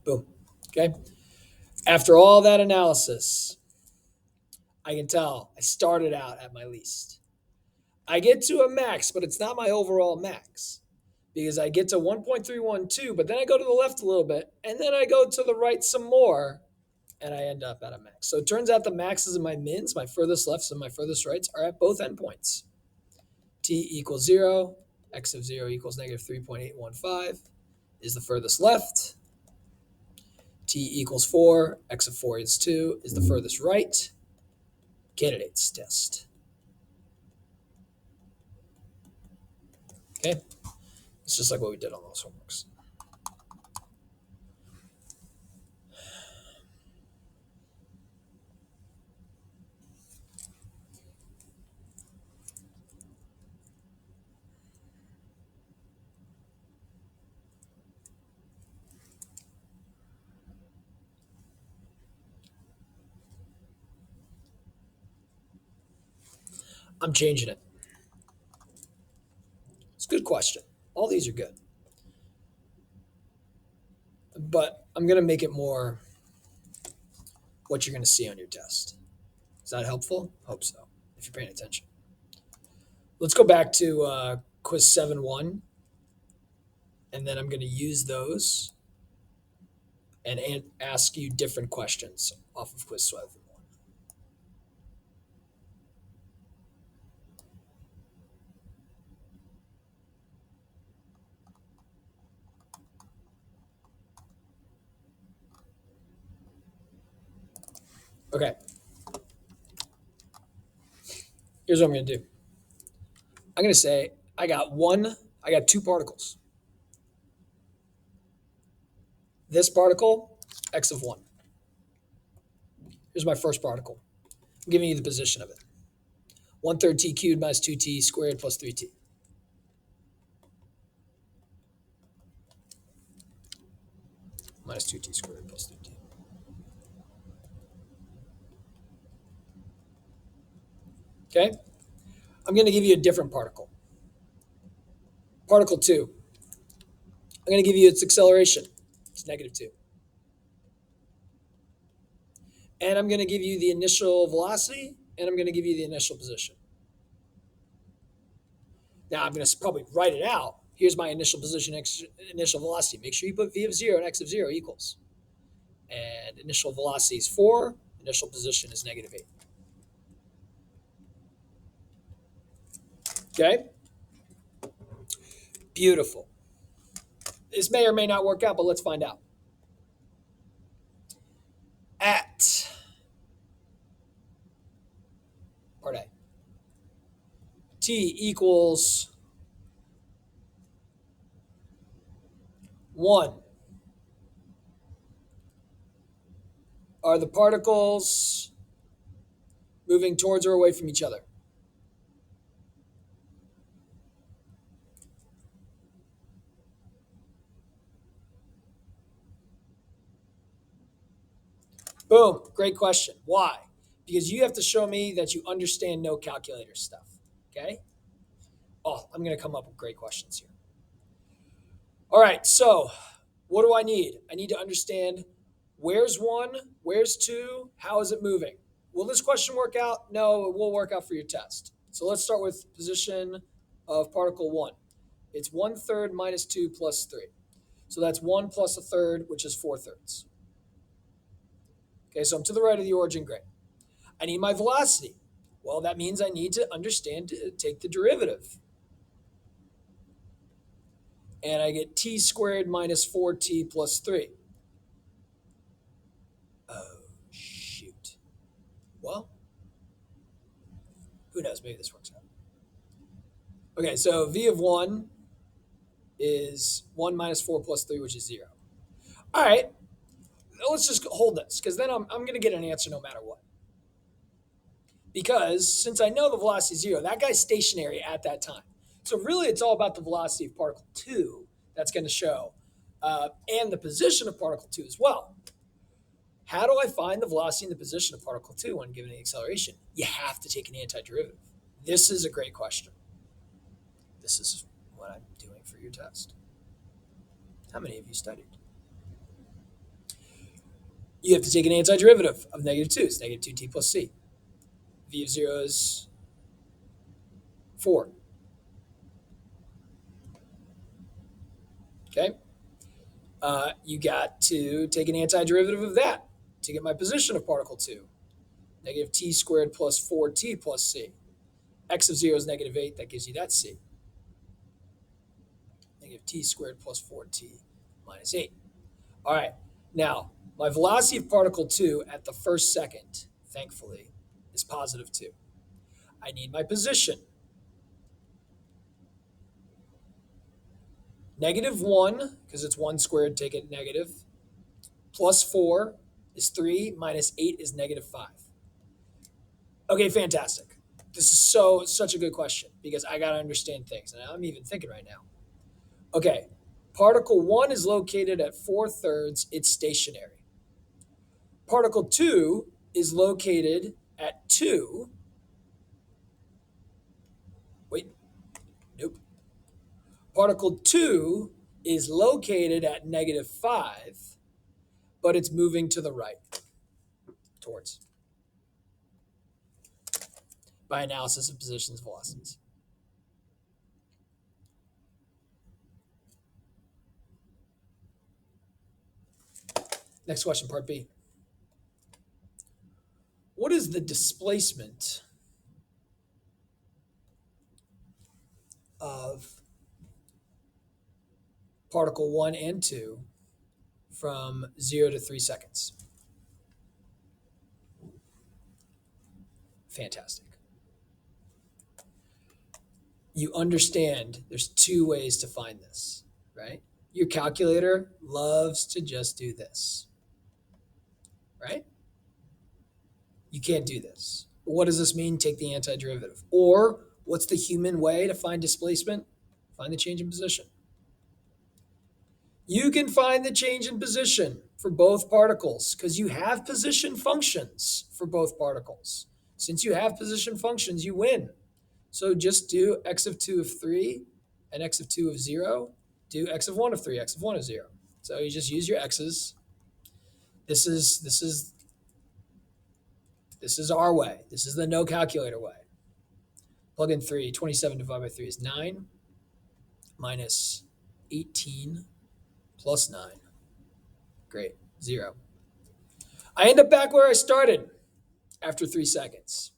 Boom. Okay. After all that analysis, I can tell I started out at my least. I get to a max, but it's not my overall max because I get to 1.312, but then I go to the left a little bit, and then I go to the right some more, and I end up at a max. So it turns out the maxes and my mins, my furthest lefts and my furthest rights, are at both endpoints. T equals 0, x of 0 equals negative 3.815 is the furthest left. T equals 4, x of 4 is 2 is the furthest right. Candidates test. Okay, it's just like what we did on those homeworks. I'm changing it. It's a good question. All these are good. But I'm going to make it more what you're going to see on your test. Is that helpful? Hope so, if you're paying attention. Let's go back to quiz 7-1, and then I'm going to use those and ask you different questions off of quiz 7-1. Okay. Here's what I'm going to do. I'm going to say I got 2 particles. This particle, x of 1. Here's my first particle. I'm giving you the position of it. 1/3 t cubed minus 2t squared plus 3t. Minus 2t squared plus 3t. Okay? I'm going to give you a different particle. Particle 2. I'm going to give you its acceleration. It's negative 2. And I'm going to give you the initial velocity, and I'm going to give you the initial position. Now I'm going to probably write it out. Here's my initial position, initial velocity. Make sure you put v of 0 and x of 0 equals. And initial velocity is 4. Initial position is -8. Okay? Beautiful. This may or may not work out, but let's find out. At part A, t equals 1. Are the particles moving towards or away from each other? Boom. Great question. Why? Because you have to show me that you understand no calculator stuff. Okay? Oh, I'm going to come up with great questions here. All right. So, what do I need? I need to understand where's 1, where's 2, how is it moving? Will this question work out? No, it will work out for your test. So, let's start with position of particle 1. It's 1/3 minus 2 plus 3. So, that's 1 plus 1/3, which is 4/3. Okay, so I'm to the right of the origin. Great. I need my velocity. Well, that means I need to understand to take the derivative. And I get t squared minus 4t plus 3. Oh, shoot. Well, who knows? Maybe this works out. Okay, so v of 1 is 1 minus 4 plus 3, which is 0. All right, let's just hold this, because then I'm going to get an answer no matter what. Because since I know the velocity is 0, that guy's stationary at that time. So really, it's all about the velocity of particle 2 that's going to show, and the position of particle 2 as well. How do I find the velocity and the position of particle 2 when given the acceleration? You have to take an antiderivative. This is a great question. This is what I'm doing for your test. How many of you studied? You have to take an antiderivative of -2. It's -2t plus c. V of 0 is 4. Okay? You got to take an antiderivative of that to get my position of particle 2. -t squared plus 4t plus c. X of 0 is -8. That gives you that c. -t squared plus 4t minus 8. All right. Now, my velocity of particle 2 at the first second, thankfully, is positive 2. I need my position. -1, because it's 1 squared, take it negative. Plus 4 is 3, minus 8 is -5. Okay, fantastic. This is such a good question, because I got to understand things, and I'm even thinking right now. Okay, particle 1 is located at 4/3, it's stationary. Particle 2 is located at 2. Wait, nope. Particle 2 is located at -5, but it's moving to the right, towards, by analysis of positions, velocities. Next question, part B. What is the displacement of particle 1 and 2 from 0 to 3 seconds? Fantastic. You understand there's 2 ways to find this, right? Your calculator loves to just do this, right? You can't do this. What does this mean? Take the antiderivative. Or what's the human way to find displacement? Find the change in position. You can find the change in position for both particles because you have position functions for both particles. Since you have position functions, you win. So just do x of 2 of 3 and x of 2 of 0. Do x of 1 of 3, x of 1 of 0. So you just use your x's. This is This is our way. This is the no calculator way. Plug in 3. 27 divided by 3 is 9 minus 18 plus 9. Great. 0. I end up back where I started after 3 seconds.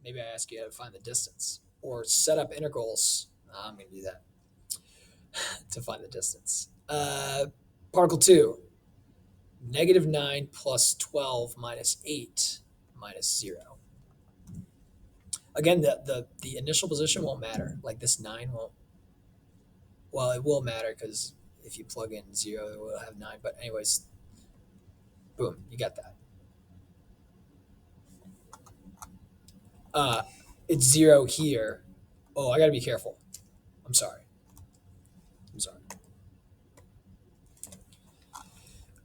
Maybe I ask you how to find the distance or set up integrals. I'm going to do that to find the distance. Particle 2, negative 9 plus 12 minus 8 minus 0. Again, the initial position won't matter. Like this 9 won't. Well, it will matter because if you plug in 0, it will have 9. But anyways, boom, you got that. It's 0 here. Oh, I got to be careful. I'm sorry.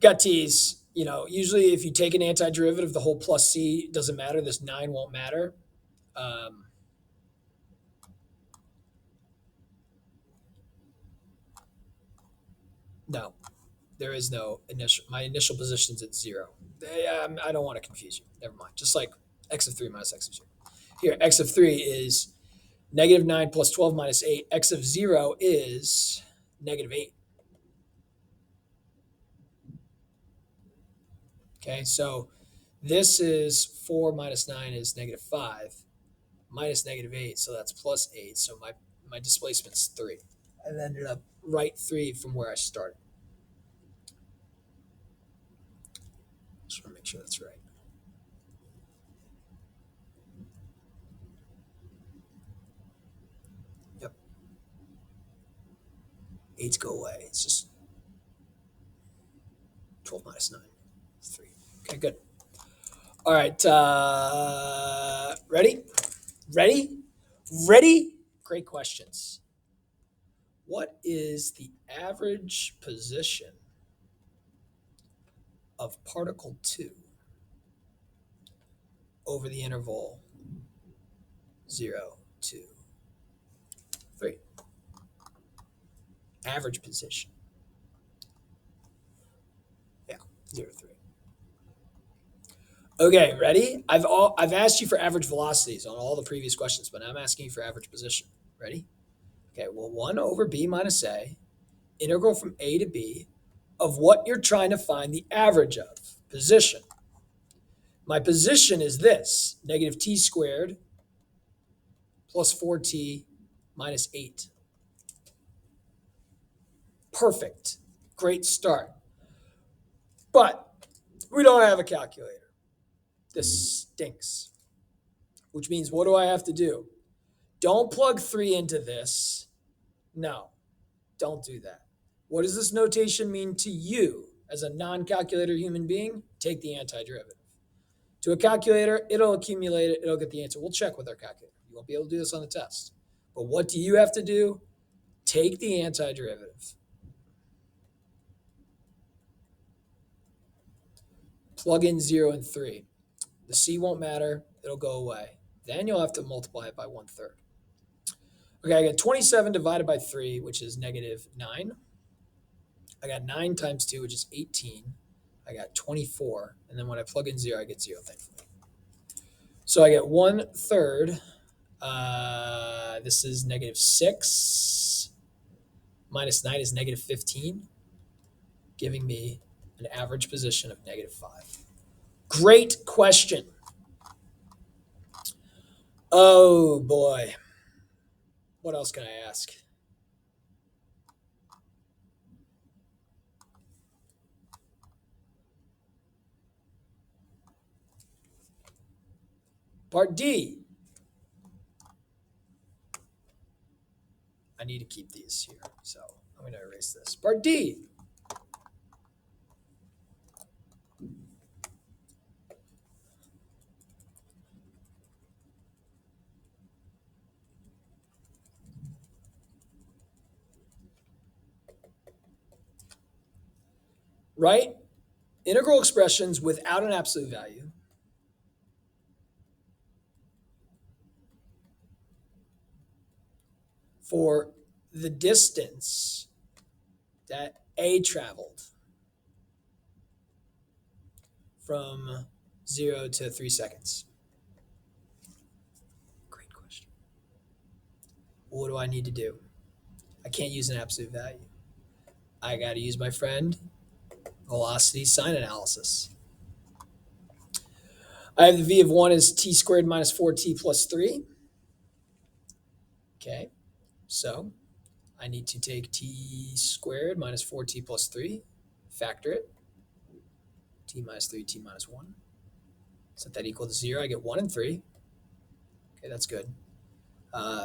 Got T's. Usually if you take an antiderivative, the whole plus C doesn't matter. This 9 won't matter. No, there is no initial. My initial position's at 0. I don't want to confuse you. Never mind. Just like x of 3 minus x of 0. Here, x of 3 is negative 9 plus 12 minus 8. X of 0 is negative 8. Okay, so this is 4 minus 9 is negative 5 minus negative 8, so that's plus 8. So my displacement's 3. I ended up right 3 from where I started. Just want to make sure that's right. Yep. 8's go away. It's just 12 minus 9. 3. Okay, good. All right. Ready? Great questions. What is the average position of particle 2 over the interval 0, 2, 3? Average position. Yeah, 0, 3. Okay, ready? I've asked you for average velocities on all the previous questions, but I'm asking you for average position. Ready? Okay, well, 1 over b minus a, integral from a to b, of what you're trying to find the average of, position. My position is this, negative t squared plus 4t minus 8. Perfect. Great start. But we don't have a calculator. This stinks. Which means what do I have to do? Don't plug 3 into this. No, don't do that. What does this notation mean to you as a non-calculator human being? Take the antiderivative. To a calculator, it'll accumulate it. It'll get the answer. We'll check with our calculator. You won't be able to do this on the test. But what do you have to do? Take the antiderivative. Plug in 0 and 3. The c won't matter. It'll go away. Then you'll have to multiply it by 1/3. Okay, I got 27 divided by 3, which is negative 9. I got 9 times 2, which is 18. I got 24. And then when I plug in 0, I get 0, thankfully. So I get 1/3. This is negative 6. Minus 9 is negative 15, giving me an average position of negative 5. Great question. Oh, boy. What else can I ask? Part D. I need to keep these here, so I'm going to erase this. Part D. Right? Integral expressions without an absolute value for the distance that A traveled from 0 to 3 seconds. What do I need to do? I can't use an absolute value. I got to use my friend velocity sign analysis. I have the v of 1 is t squared minus 4t plus 3. Okay, so I need to take t squared minus 4t plus 3, factor it, t minus 3, t minus 1. Set that equal to 0. I get 1 and 3. Okay, that's good.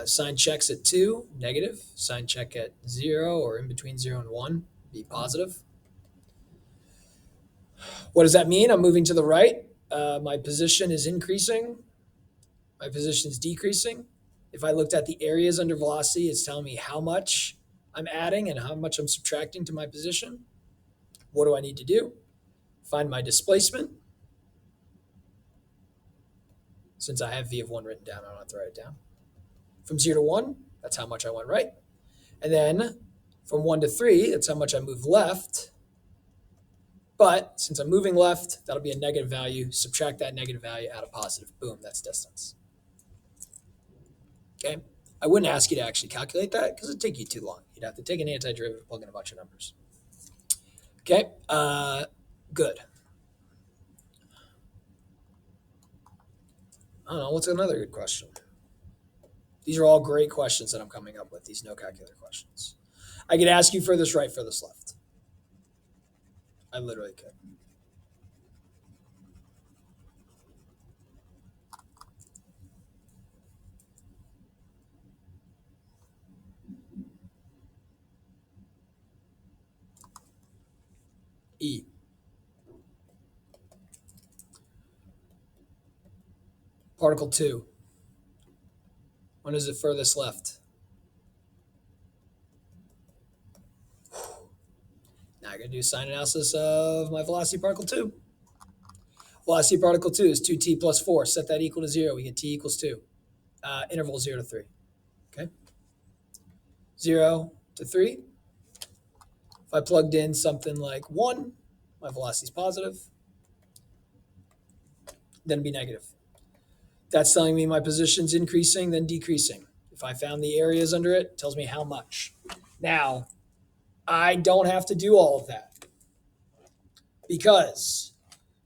Sign checks at 2, negative. Sign check at 0 or in between 0 and 1, be positive. What does that mean? I'm moving to the right. My position is increasing. My position is decreasing. If I looked at the areas under velocity, it's telling me how much I'm adding and how much I'm subtracting to my position. What do I need to do? Find my displacement. Since I have v of 1 written down, I don't have to write it down. From 0 to 1, that's how much I went right. And then from 1 to 3, that's how much I move left. But since I'm moving left, that'll be a negative value. Subtract that negative value, add a positive. Boom, that's distance. Okay? I wouldn't ask you to actually calculate that because it'd take you too long. You'd have to take an antiderivative, plug in a bunch of numbers. Okay? Good. I don't know. What's another good question? These are all great questions that I'm coming up with, these no calculator questions. I could ask you furthest right, furthest left. I literally could. E. Particle 2. When is it furthest left? Now I'm going to do sign analysis of my velocity particle 2. Velocity particle 2 is 2t plus 4. Set that equal to 0. We get t equals 2. Interval 0 to 3. Okay? 0 to 3. If I plugged in something like 1, my velocity is positive. Then it'd be negative. That's telling me my position's increasing, then decreasing. If I found the areas under it, it tells me how much. Now, I don't have to do all of that because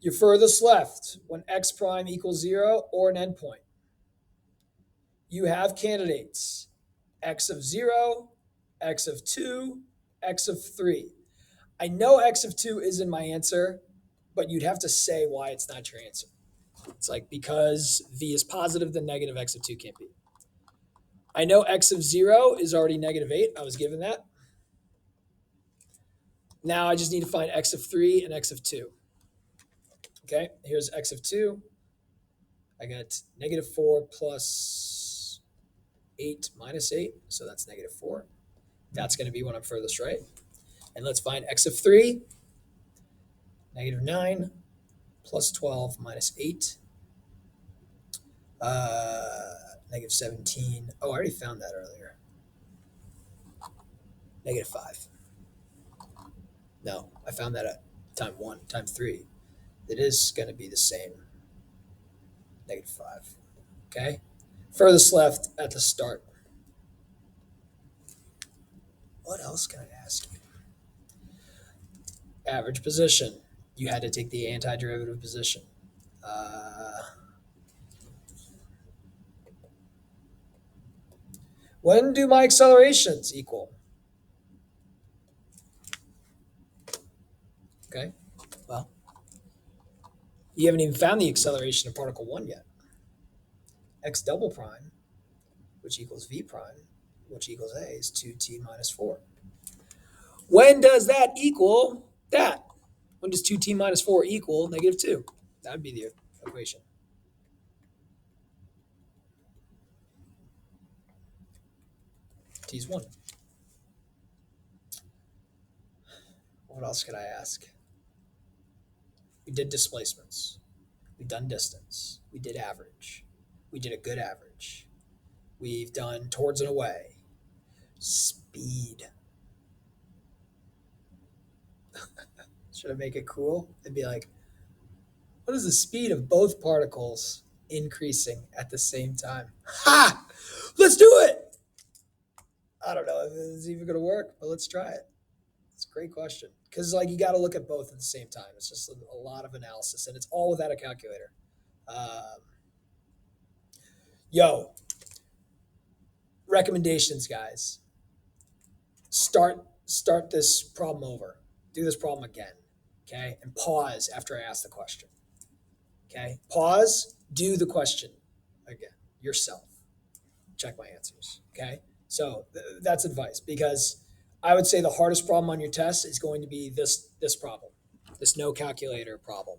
you're furthest left when x prime equals 0 or an endpoint. You have candidates x of 0, x of 2, x of 3. I know x of 2 is in my answer, but you'd have to say why it's not your answer. It's like because v is positive, then negative x of 2 can't be. I know x of 0 is already negative 8. I was given that. Now I just need to find x of 3 and x of 2. Okay, here's x of 2. I got negative 4 plus 8 minus 8, so that's negative 4. That's going to be when I'm furthest right. And let's find x of 3. Negative 9 plus 12 minus 8. Negative 17. Oh, I already found that earlier. Negative 5. No, I found that at time 1, time 3. It is going to be the same. Negative 5. Okay? Furthest left at the start. What else can I ask you? Average position. You had to take the antiderivative position. When do my accelerations equal? Okay, well, you haven't even found the acceleration of particle 1 yet. X double prime, which equals v prime, which equals a, is 2t minus 4. When does that equal that? When does 2t minus 4 equal negative 2? That would be the equation. T is 1. What else could I ask? We did displacements. We've done distance. We did average. We did a good average. We've done towards and away. Speed. Should I make it cool? It'd be like, what is the speed of both particles increasing at the same time? Ha! Let's do it! I don't know if it's even going to work, but let's try it. It's a great question because like you got to look at both at the same time. It's just a lot of analysis, and it's all without a calculator. Um, yo, recommendations, guys. Start this problem over. Do this problem again, okay? And pause after I ask the question. Okay? Pause, do the question again yourself. Check my answers, okay? So that's advice because I would say the hardest problem on your test is going to be this problem, this no calculator problem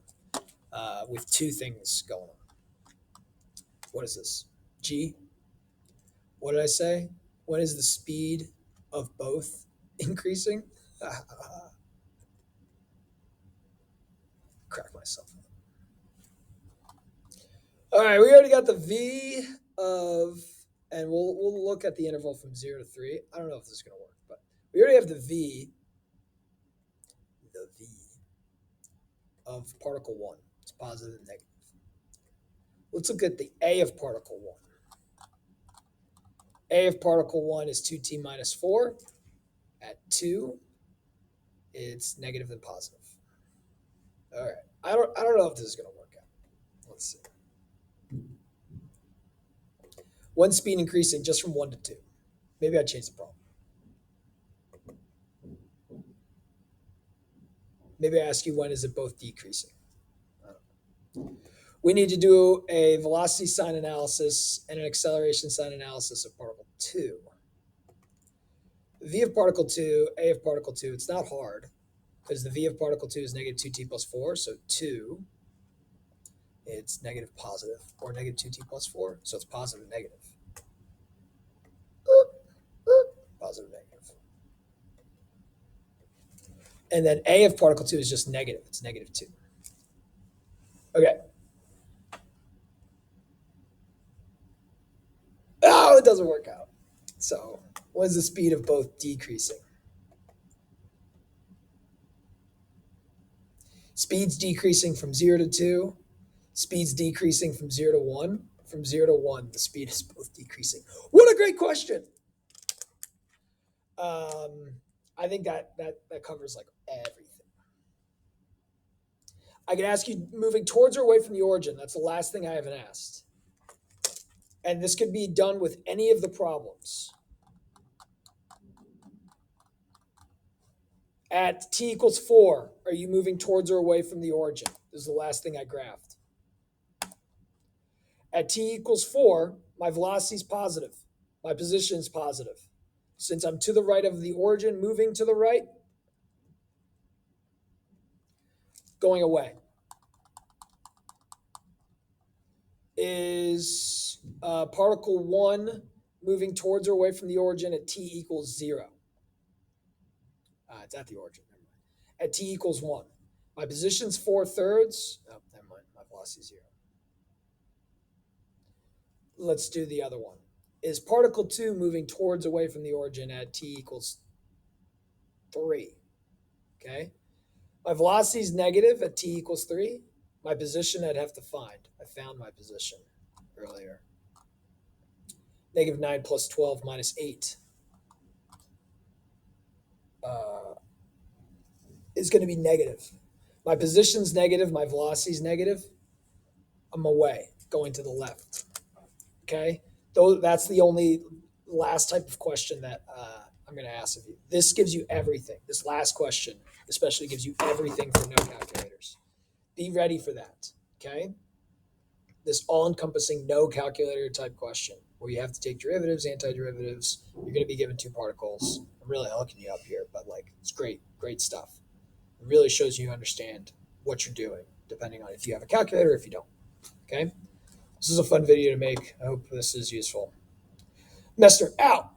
with two things going on. What is this? G? What did I say? What is the speed of both increasing? Crack myself. All right, we already got the V of, and we'll look at the interval from 0 to 3. I don't know if this is going to work, but we already have the V of particle 1. It's positive and negative. Let's look at the A of particle 1. A of particle 1 is 2t minus 4. At 2, it's negative and positive. All right. I don't know if this is going to work out. Let's see. One speed increasing just from 1 to 2. Maybe I changed the problem. Maybe I ask you when is it both decreasing? We need to do a velocity sign analysis and an acceleration sign analysis of particle 2. V of particle 2, A of particle 2, it's not hard because the V of particle 2 is negative 2t plus 4, so 2, it's negative positive, or negative 2t plus 4, so it's positive negative. Positive negative. And then A of particle 2 is just negative, it's negative 2. Okay. Oh, it doesn't work out. So what is the speed of both decreasing? Speed's decreasing from 0 to 2. Speed's decreasing from 0 to 1. From 0 to 1, the speed is both decreasing. What a great question. I think that covers like everything. I can ask you moving towards or away from the origin. That's the last thing I haven't asked. And this could be done with any of the problems. At t equals 4, are you moving towards or away from the origin? This is the last thing I graphed. At t equals 4, my velocity is positive. My position is positive. Since I'm to the right of the origin, moving to the right, going away. Is particle 1 moving towards or away from the origin at t equals 0? It's at the origin. Never mind. At t equals 1. My position's 4/3. Oh, never mind. My velocity is 0. Let's do the other one. Is particle 2 moving towards or away from the origin at t equals 3? Okay. My velocity is negative at t equals 3. My position I'd have to find. I found my position earlier. Negative 9 plus 12 minus 8 is going to be negative. My position's negative. My velocity is negative. I'm away, going to the left. Okay? That's the only last type of question that I'm going to ask of you. This gives you everything. This last question especially gives you everything for no calculators. Be ready for that. Okay? This all-encompassing no calculator type question where you have to take derivatives, antiderivatives. You're going to be given two particles. I'm really hooking you up here, but like it's great stuff. It really shows you understand what you're doing, depending on if you have a calculator or if you don't. Okay? This is a fun video to make. I hope this is useful. Mester out.